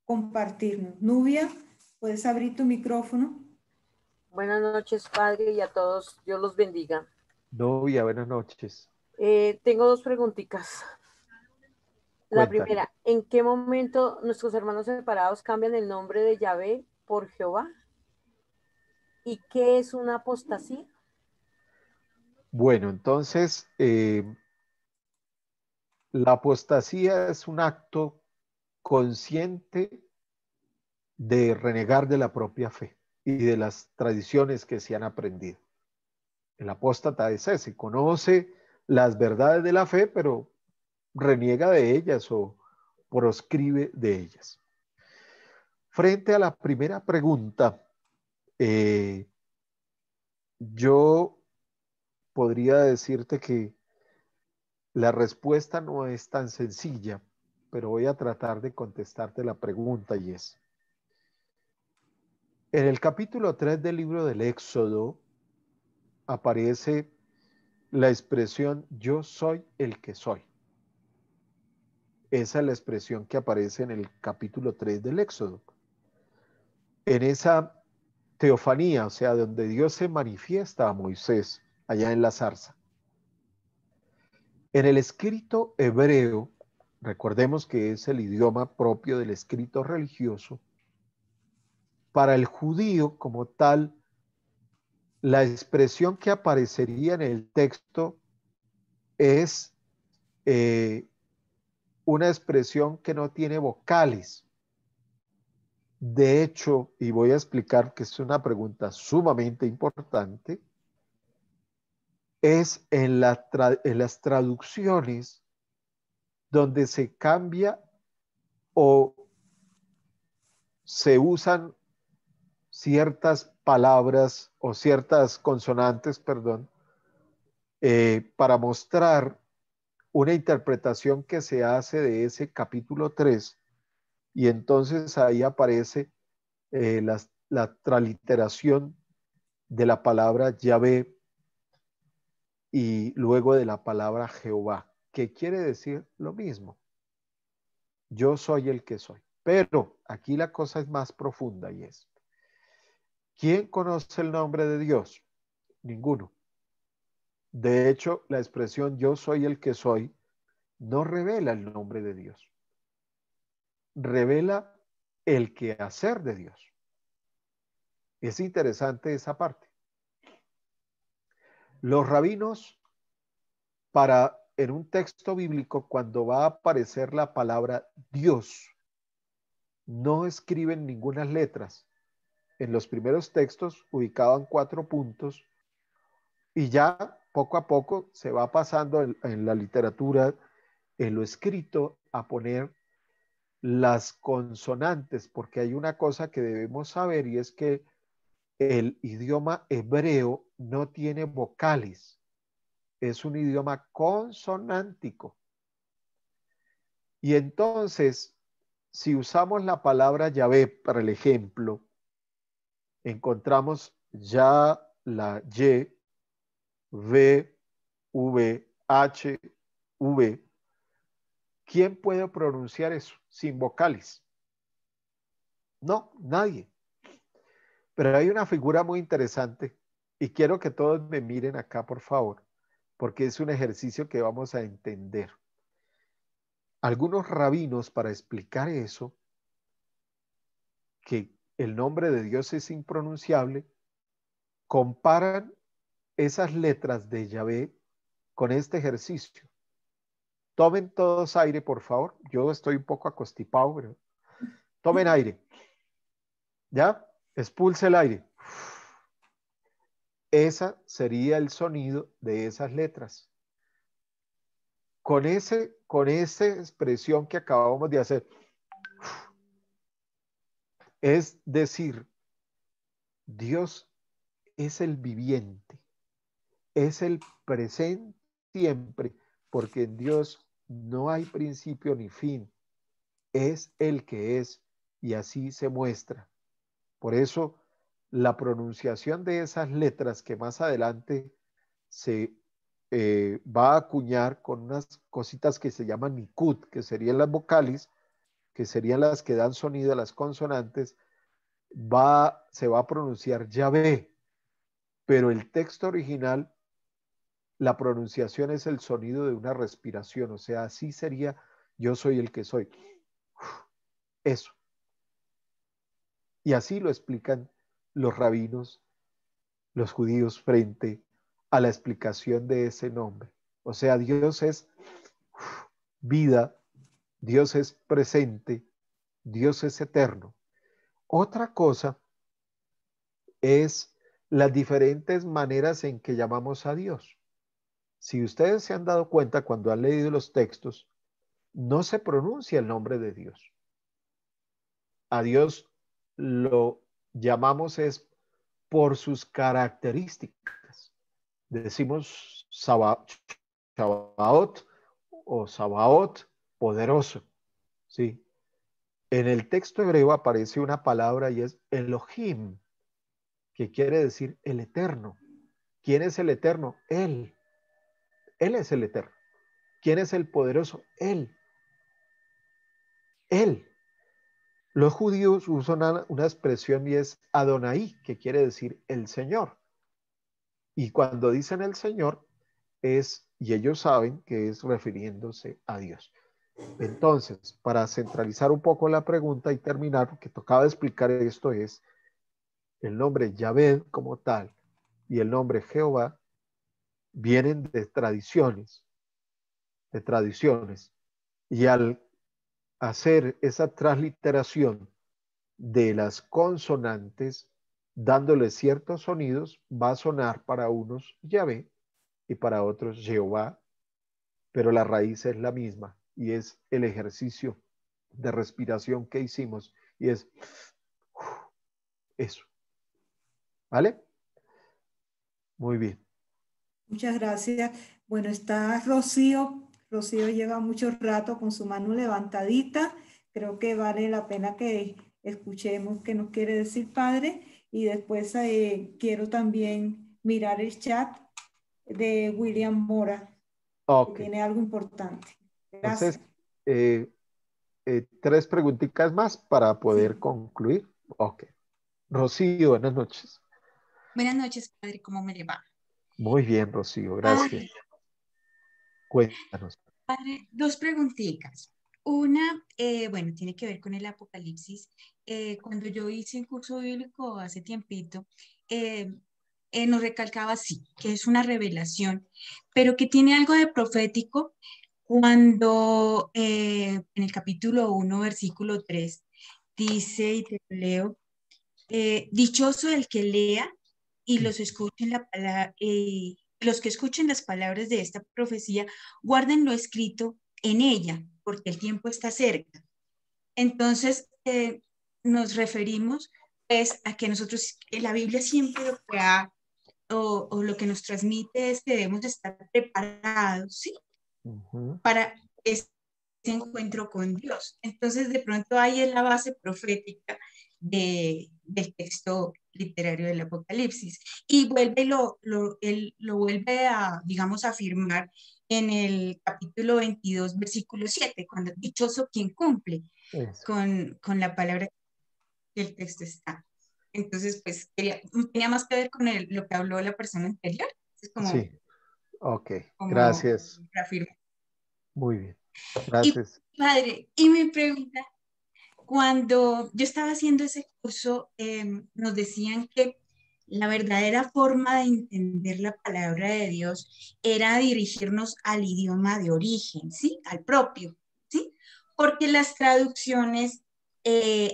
compartirnos. Nubia, ¿puedes abrir tu micrófono? Buenas noches, padre, y a todos, Dios los bendiga. Nubia, buenas noches. Tengo dos preguntitas. La Cuéntame. primera, ¿en qué momento nuestros hermanos separados cambian el nombre de Yahvé por Jehová? ¿Y qué es una apostasía? Bueno, entonces, la apostasía es un acto consciente de renegar de la propia fe y de las tradiciones que se han aprendido. El apóstata es ese, conoce las verdades de la fe, pero reniega de ellas o proscribe de ellas. Frente a la primera pregunta, yo podría decirte que la respuesta no es tan sencilla, pero voy a tratar de contestarte la pregunta, y es, en el capítulo 3 del libro del Éxodo aparece la expresión yo soy el que soy. Esa es la expresión que aparece en el capítulo 3 del Éxodo. En esa teofanía, o sea, donde Dios se manifiesta a Moisés, allá en la zarza. En el escrito hebreo, recordemos que es el idioma propio del escrito religioso, para el judío como tal, la expresión que aparecería en el texto es una expresión que no tiene vocales. De hecho, y voy a explicar que es una pregunta sumamente importante, es en las traducciones donde se cambia o se usan ciertas palabras o ciertas consonantes, perdón, para mostrar una interpretación que se hace de ese capítulo 3, y entonces ahí aparece la transliteración de la palabra Yahvé y luego de la palabra Jehová, que quiere decir lo mismo. Yo soy el que soy. Pero aquí la cosa es más profunda, y es, ¿quién conoce el nombre de Dios? Ninguno. De hecho, la expresión yo soy el que soy no revela el nombre de Dios. Revela el quehacer de Dios. Es interesante esa parte. Los rabinos, en un texto bíblico, cuando va a aparecer la palabra Dios, no escriben ninguna letras. En los primeros textos ubicaban 4 puntos, y ya poco a poco se va pasando en la literatura, en lo escrito, a poner las consonantes, porque hay una cosa que debemos saber, y es que el idioma hebreo no tiene vocales, es un idioma consonántico. Y entonces, si usamos la palabra Yahvé para el ejemplo, encontramos ya la Y V, V, H, V. ¿Quién puede pronunciar eso sin vocales? No, nadie. Pero hay una figura muy interesante y quiero que todos me miren acá, por favor, porque es un ejercicio que vamos a entender. Algunos rabinos, para explicar eso, que el nombre de Dios es impronunciable, comparan esas letras de Yahvé con este ejercicio. Tomen todos aire, por favor. Yo estoy un poco acostipado, pero tomen aire. ¿Ya? Expulse el aire. Ese sería el sonido de esas letras. Con esa expresión que acabamos de hacer, es decir, Dios es el viviente, es el presente siempre, porque en Dios no hay principio ni fin, es el que es y así se muestra. Por eso la pronunciación de esas letras que más adelante se va a acuñar con unas cositas que se llaman nikud, que serían las vocales, que serían las que dan sonido a las consonantes, se va a pronunciar Yahvé, pero el texto original, la pronunciación es el sonido de una respiración, o sea, así sería yo soy el que soy. Eso. Y así lo explican los rabinos, los judíos, frente a la explicación de ese nombre. O sea, Dios es vida, Dios es presente, Dios es eterno. Otra cosa es las diferentes maneras en que llamamos a Dios. Si ustedes se han dado cuenta cuando han leído los textos, no se pronuncia el nombre de Dios. A Dios lo llamamos es por sus características. Decimos Sabaoth o Sabaoth, poderoso. ¿Sí? En el texto hebreo aparece una palabra y es Elohim, que quiere decir el eterno. ¿Quién es el eterno? Él. Él es el eterno. ¿Quién es el poderoso? Él. Él. Los judíos usan una expresión y es Adonai, que quiere decir el Señor. Y cuando dicen el Señor, y ellos saben que es refiriéndose a Dios. Entonces, para centralizar un poco la pregunta y terminar, porque tocaba explicar esto, es el nombre Yahvé como tal y el nombre Jehová vienen de tradiciones. Y al hacer esa transliteración de las consonantes, dándole ciertos sonidos, va a sonar para unos Yahvé y para otros Jehová, pero la raíz es la misma y es el ejercicio de respiración que hicimos y es eso. ¿Vale? Muy bien. Muchas gracias. Bueno, está Rocío. Rocío lleva mucho rato con su mano levantadita. Creo que vale la pena que escuchemos qué nos quiere decir Padre. Y después quiero también mirar el chat de William Mora, que tiene algo importante. Gracias. Entonces, 3 preguntitas más para poder concluir. Ok. Rocío, buenas noches. Buenas noches, Padre. ¿Cómo me le va? Muy bien, Rocío. Gracias. Padre, Cuéntanos. Padre, 2 preguntitas. Una, bueno, tiene que ver con el Apocalipsis. Cuando yo hice un curso bíblico hace tiempito, nos recalcaba así, que es una revelación, pero que tiene algo de profético cuando en el capítulo 1, versículo 3, dice, y te lo leo, dichoso el que lea y los que escuchen las palabras de esta profecía, guarden lo escrito en ella, porque el tiempo está cerca. Entonces, nos referimos pues a que nosotros, la Biblia siempre lo que o lo que nos transmite es que debemos de estar preparados, ¿sí? Para ese encuentro con Dios. Entonces, de pronto ahí es la base profética de del texto literario del Apocalipsis. Y vuelve, él lo vuelve a, digamos, a afirmar en el capítulo 22, versículo 7, cuando dichoso quien cumple Eso. con la palabra que el texto está. Entonces, pues, tenía más que ver con lo que habló la persona anterior. Es como, Sí, ok, como gracias. reafirmar. Muy bien, Y gracias. padre, y mi pregunta, cuando yo estaba haciendo ese curso, nos decían que la verdadera forma de entender la palabra de Dios era dirigirnos al idioma de origen, ¿sí? Al propio, ¿sí? Porque las traducciones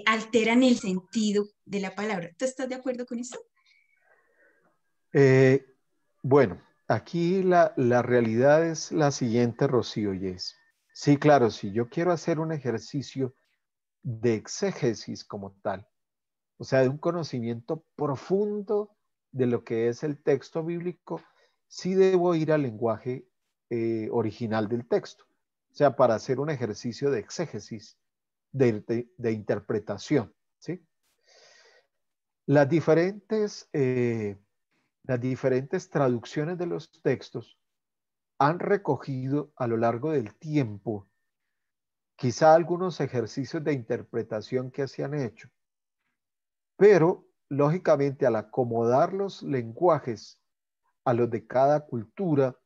alteran el sentido de la palabra. ¿Tú estás de acuerdo con eso? Eh, bueno, aquí la realidad es la siguiente, Rocío, y es, sí, claro, si yo quiero hacer un ejercicio de exégesis como tal, o sea, de un conocimiento profundo de lo que es el texto bíblico, sí debo ir al lenguaje original del texto, o sea, para hacer un ejercicio de exégesis, de interpretación, ¿sí? Las diferentes, las diferentes traducciones de los textos han recogido a lo largo del tiempo quizá algunos ejercicios de interpretación que se han hecho, pero lógicamente al acomodar los lenguajes a los de cada cultura,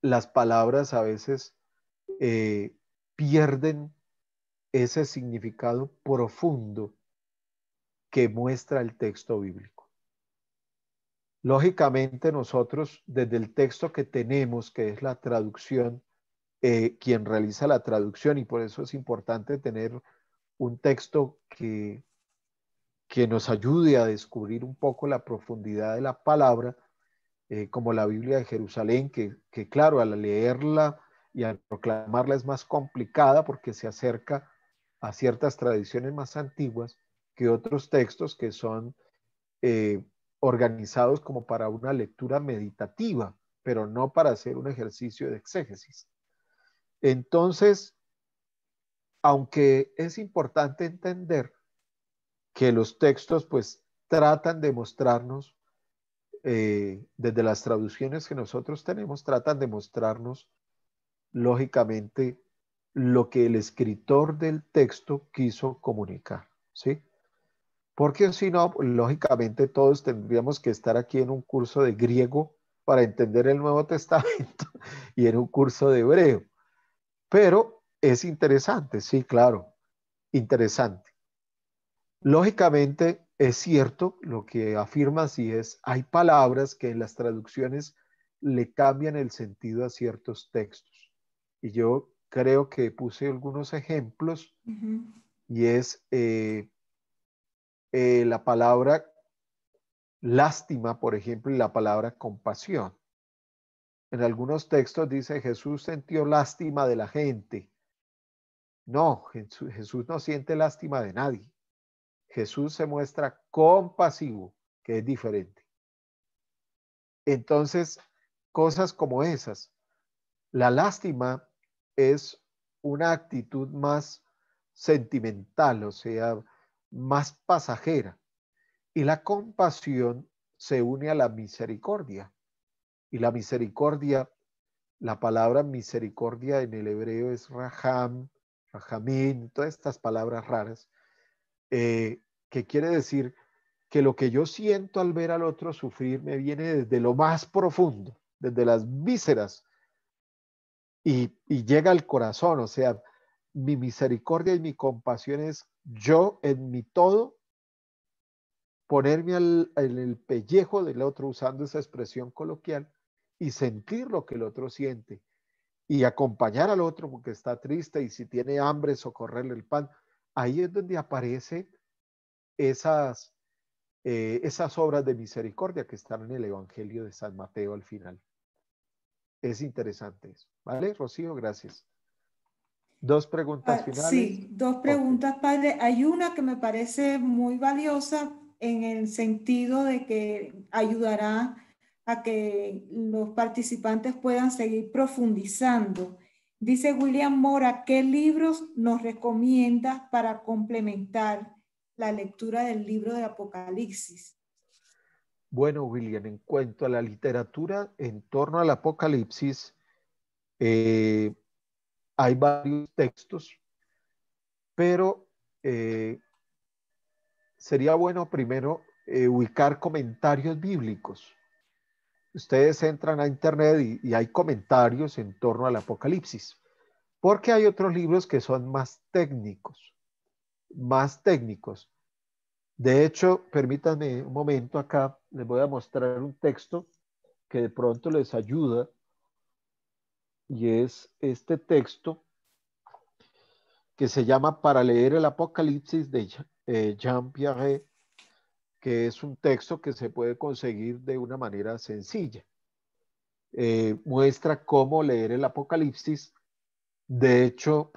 las palabras a veces eh, pierden ese significado profundo que muestra el texto bíblico. Lógicamente nosotros desde el texto que tenemos, que es la traducción, quien realiza la traducción, y por eso es importante tener un texto que nos ayude a descubrir un poco la profundidad de la palabra, como la Biblia de Jerusalén, que claro, al leerla y al proclamarla es más complicada porque se acerca a ciertas tradiciones más antiguas que otros textos que son eh, organizados como para una lectura meditativa, pero no para hacer un ejercicio de exégesis. Entonces, aunque es importante entender que los textos pues tratan de mostrarnos, desde las traducciones que nosotros tenemos, tratan de mostrarnos lógicamente lo que el escritor del texto quiso comunicar, ¿sí? Porque si no, lógicamente todos tendríamos que estar aquí en un curso de griego para entender el Nuevo Testamento y en un curso de hebreo. Pero es interesante, sí, claro, interesante. Lógicamente es cierto lo que afirmas y es, hay palabras que en las traducciones le cambian el sentido a ciertos textos. Y yo creo que puse algunos ejemplos y es la palabra lástima, por ejemplo, y la palabra compasión. En algunos textos dice Jesús sintió lástima de la gente. No, Jesús no siente lástima de nadie. Jesús se muestra compasivo, que es diferente. Entonces, cosas como esas. La lástima es una actitud más sentimental, o sea, más pasajera. Y la compasión se une a la misericordia. Y la misericordia, la palabra misericordia en el hebreo es raham, rahamín, todas estas palabras raras, que quiere decir que lo que yo siento al ver al otro sufrir me viene desde lo más profundo, desde las vísceras, y llega al corazón. O sea, mi misericordia y mi compasión es yo en mi todo ponerme en el pellejo del otro, usando esa expresión coloquial, y sentir lo que el otro siente y acompañar al otro porque está triste, y si tiene hambre, socorrerle el pan. Ahí es donde aparecen esas obras de misericordia que están en el Evangelio de San Mateo al final. Es interesante eso. ¿Vale, Rocío? Gracias. Dos preguntas finales. Sí, dos preguntas, padre. Hay una que me parece muy valiosa en el sentido de que ayudará a que los participantes puedan seguir profundizando. Dice William Mora, ¿qué libros nos recomiendas para complementar la lectura del libro de Apocalipsis? Bueno, William, en cuanto a la literatura en torno al Apocalipsis, hay varios textos, pero sería bueno primero ubicar comentarios bíblicos. Ustedes entran a internet y hay comentarios en torno al Apocalipsis, porque hay otros libros que son más técnicos, más técnicos. De hecho, permítanme un momento acá, les voy a mostrar un texto que de pronto les ayuda, y es este texto que se llama Para leer el Apocalipsis de Jean Piaget, que es un texto que se puede conseguir de una manera sencilla. Muestra cómo leer el Apocalipsis. De hecho,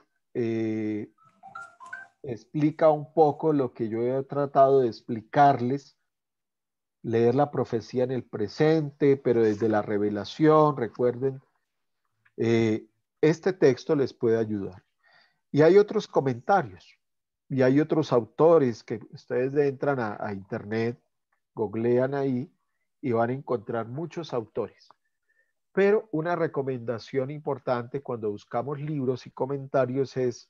explica un poco lo que yo he tratado de explicarles, leer la profecía en el presente, pero desde la revelación, recuerden, este texto les puede ayudar. Y hay otros comentarios, y hay otros autores que ustedes entran a internet, googlean ahí, y van a encontrar muchos autores. Pero una recomendación importante cuando buscamos libros y comentarios es: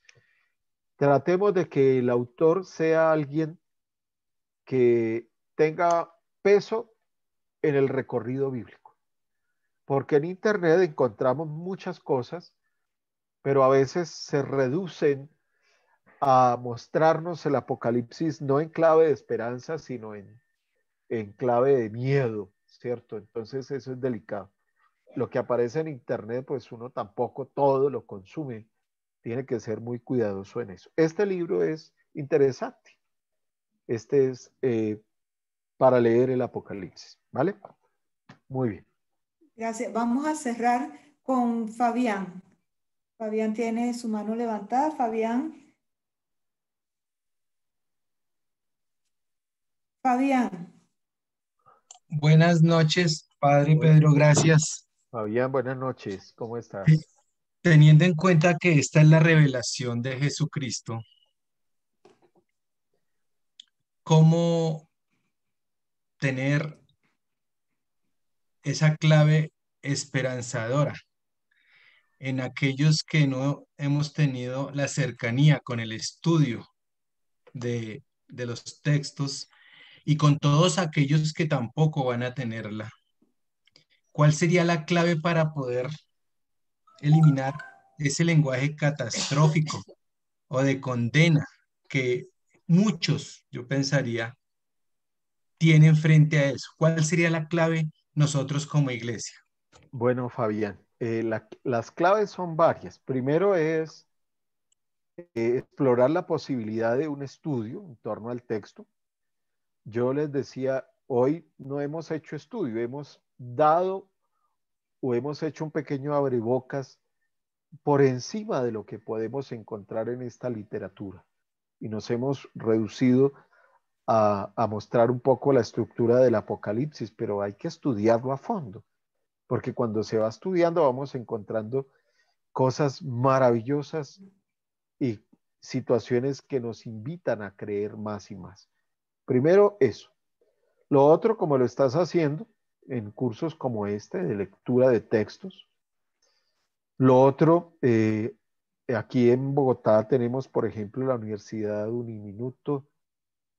tratemos de que el autor sea alguien que tenga peso en el recorrido bíblico. Porque en internet encontramos muchas cosas, pero a veces se reducen a mostrarnos el Apocalipsis no en clave de esperanza, sino en clave de miedo, ¿cierto? Entonces eso es delicado. Lo que aparece en internet, pues uno tampoco todo lo consume. Tiene que ser muy cuidadoso en eso. Este libro es interesante. Este es para leer el Apocalipsis, ¿vale? Muy bien. Gracias. Vamos a cerrar con Fabián. Fabián tiene su mano levantada. Fabián. Fabián. Buenas noches, Padre Bueno, Pedro, gracias. Fabián, buenas noches. ¿Cómo estás? Teniendo en cuenta que esta es la revelación de Jesucristo, ¿cómo tener esa clave esperanzadora en aquellos que no hemos tenido la cercanía con el estudio de los textos y con todos aquellos que tampoco van a tenerla? ¿Cuál sería la clave para poder eliminar ese lenguaje catastrófico o de condena que muchos, yo pensaría, tienen frente a eso? ¿Cuál sería la clave nosotros como iglesia? Bueno, Fabián, las claves son varias. Primero es explorar la posibilidad de un estudio en torno al texto. Yo les decía, hoy no hemos hecho estudio, hemos dado o hemos hecho un pequeño abrebocas por encima de lo que podemos encontrar en esta literatura. Y nos hemos reducido a mostrar un poco la estructura del Apocalipsis, pero hay que estudiarlo a fondo, porque cuando se va estudiando vamos encontrando cosas maravillosas y situaciones que nos invitan a creer más y más. Primero eso. Lo otro, como lo estás haciendo en cursos como este de lectura de textos. Lo otro, aquí en Bogotá tenemos, por ejemplo, la Universidad Uniminuto,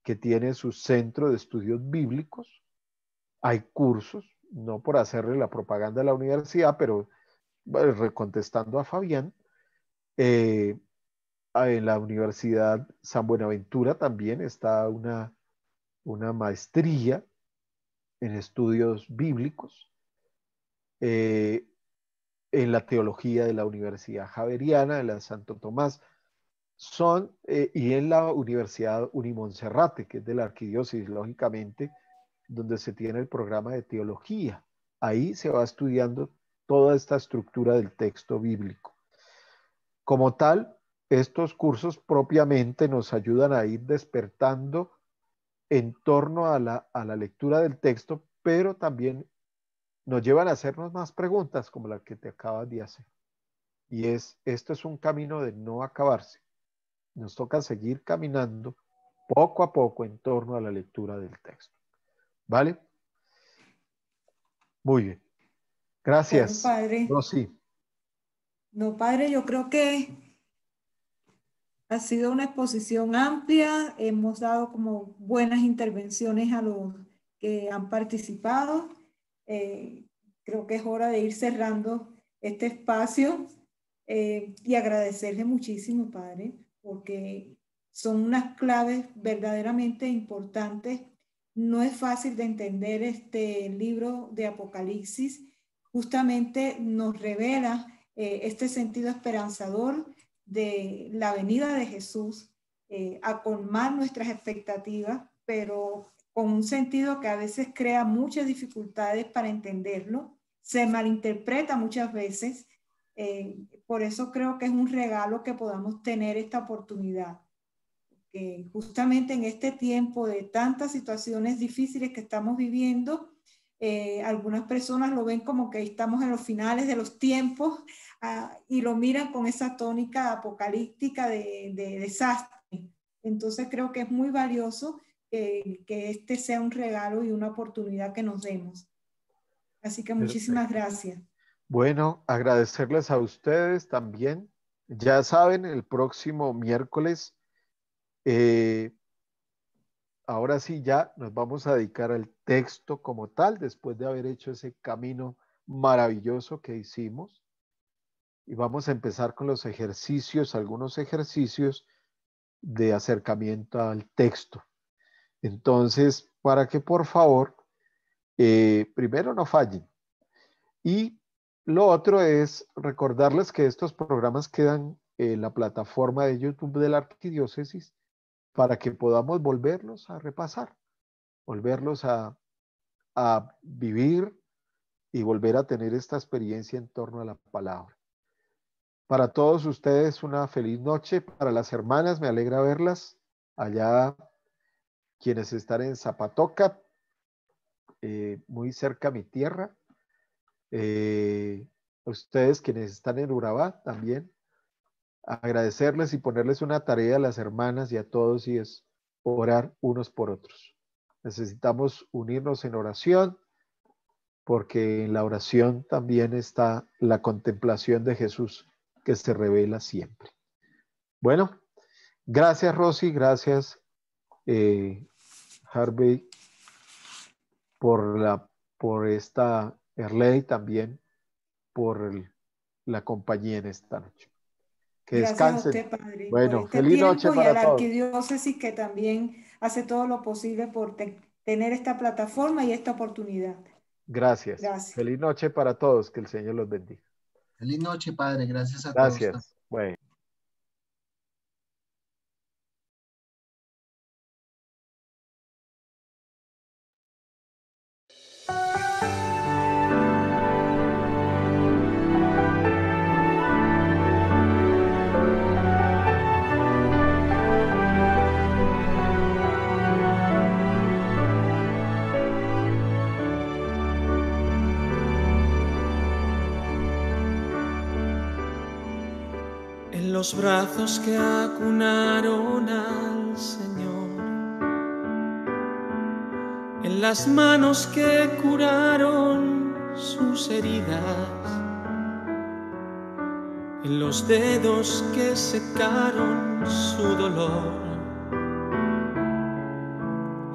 que tiene su centro de estudios bíblicos. Hay cursos, no por hacerle la propaganda a la universidad, pero contestando a Fabián, en la Universidad San Buenaventura también está una maestría en estudios bíblicos. En la teología de la Universidad Javeriana, de la Santo Tomás, y en la Universidad Unimonserrate, que es de la arquidiócesis, lógicamente, donde se tiene el programa de teología. Ahí se va estudiando toda esta estructura del texto bíblico. Como tal, estos cursos propiamente nos ayudan a ir despertando en torno a la lectura del texto, pero también nos llevan a hacernos más preguntas como la que te acabas de hacer. Y esto es un camino de no acabarse. Nos toca seguir caminando poco a poco en torno a la lectura del texto. ¿Vale? Muy bien. Gracias. Bueno, padre. Rosy. No, padre, yo creo que ha sido una exposición amplia. Hemos dado como buenas intervenciones a los que han participado. Creo que es hora de ir cerrando este espacio y agradecerle muchísimo, padre, porque son unas claves verdaderamente importantes. No es fácil de entender este libro de Apocalipsis. Justamente nos revela este sentido esperanzador de la venida de Jesús, a colmar nuestras expectativas, pero con un sentido que a veces crea muchas dificultades para entenderlo, se malinterpreta muchas veces. Por eso creo que es un regalo que podamos tener esta oportunidad. Justamente en este tiempo de tantas situaciones difíciles que estamos viviendo, algunas personas lo ven como que estamos en los finales de los tiempos y lo miran con esa tónica apocalíptica de desastre. Entonces creo que es muy valioso que este sea un regalo y una oportunidad que nos demos. Así que muchísimas gracias. Bueno, agradecerles a ustedes también. Ya saben, el próximo miércoles, ahora sí ya nos vamos a dedicar al texto como tal, después de haber hecho ese camino maravilloso que hicimos. Y vamos a empezar con los ejercicios, algunos ejercicios de acercamiento al texto. Entonces, para que por favor, primero no fallen. Y lo otro es recordarles que estos programas quedan en la plataforma de YouTube de la Arquidiócesis para que podamos volverlos a repasar, volverlos a vivir y volver a tener esta experiencia en torno a la palabra. Para todos ustedes una feliz noche. Para las hermanas, me alegra verlas allá, quienes están en Zapatoca, muy cerca a mi tierra. Ustedes quienes están en Urabá también, agradecerles y ponerles una tarea a las hermanas y a todos, y es orar unos por otros. Necesitamos unirnos en oración, porque en la oración también está la contemplación de Jesús que se revela siempre. Bueno, gracias Rosy, gracias Harvey por esta Erley también por la compañía en esta noche. Que gracias descansen. A usted, padre, bueno, por este feliz noche para y a la todos. Arquidiócesis, que también hace todo lo posible por tener esta plataforma y esta oportunidad. Gracias. Gracias. Feliz noche para todos. Que el Señor los bendiga. Feliz noche, padre. Gracias a Gracias. todos. Bueno. Los brazos que acunaron al Señor, en las manos que curaron sus heridas, en los dedos que secaron su dolor.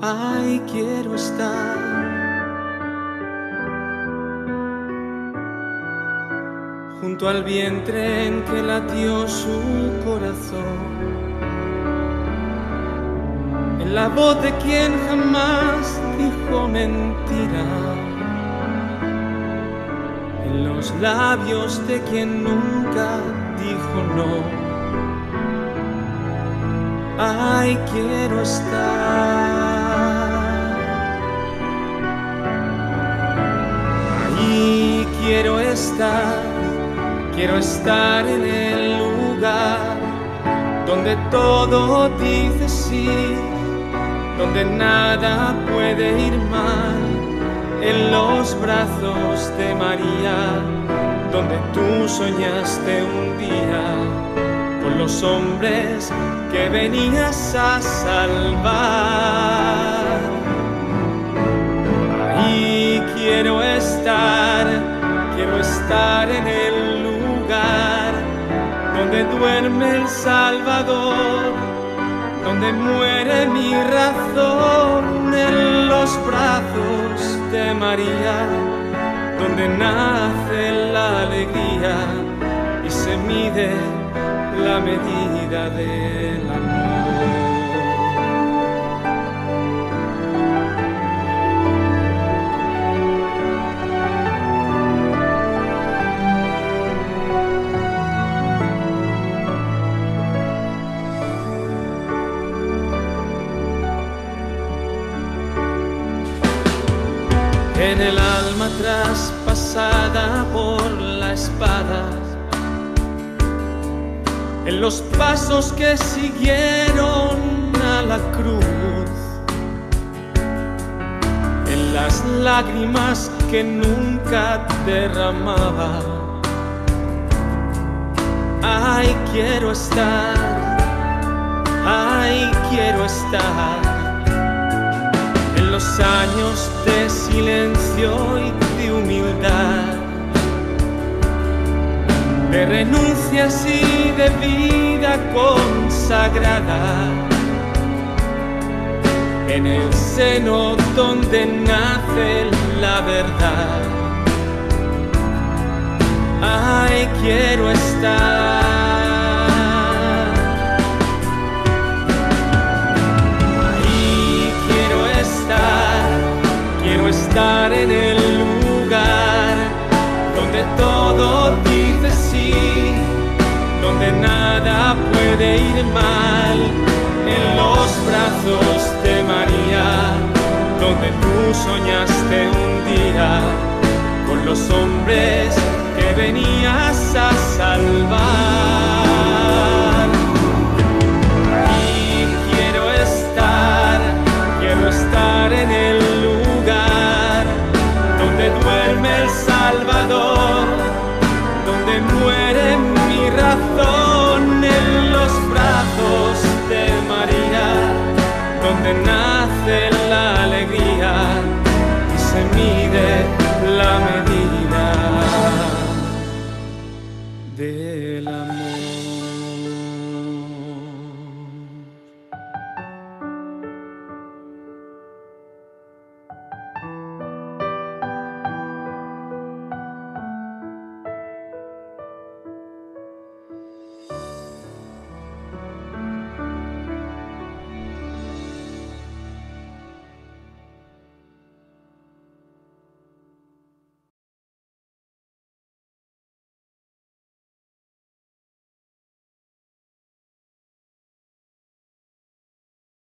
Ay, quiero estar junto al vientre en que latió su corazón, en la voz de quien jamás dijo mentira, en los labios de quien nunca dijo no. Ay, quiero estar ahí, quiero estar. Quiero estar en el lugar donde todo dice sí, donde nada puede ir mal, en los brazos de María, donde tú soñaste un día con los hombres que venías a salvar. Ahí quiero estar en el lugar donde duerme el Salvador, donde muere mi razón, en los brazos de María, donde nace la alegría y se mide la medida del amor. En el alma traspasada por la espada, en los pasos que siguieron a la cruz, en las lágrimas que nunca derramaba. Ay, quiero estar, ay, quiero estar en los años de silencio y de humildad, de renuncias y de vida consagrada, en el seno donde nace la verdad. Ay, quiero estar. Quiero estar en el lugar donde todo dice sí, donde nada puede ir mal, en los brazos de María, donde tú soñaste un día con los hombres que venías a salvar.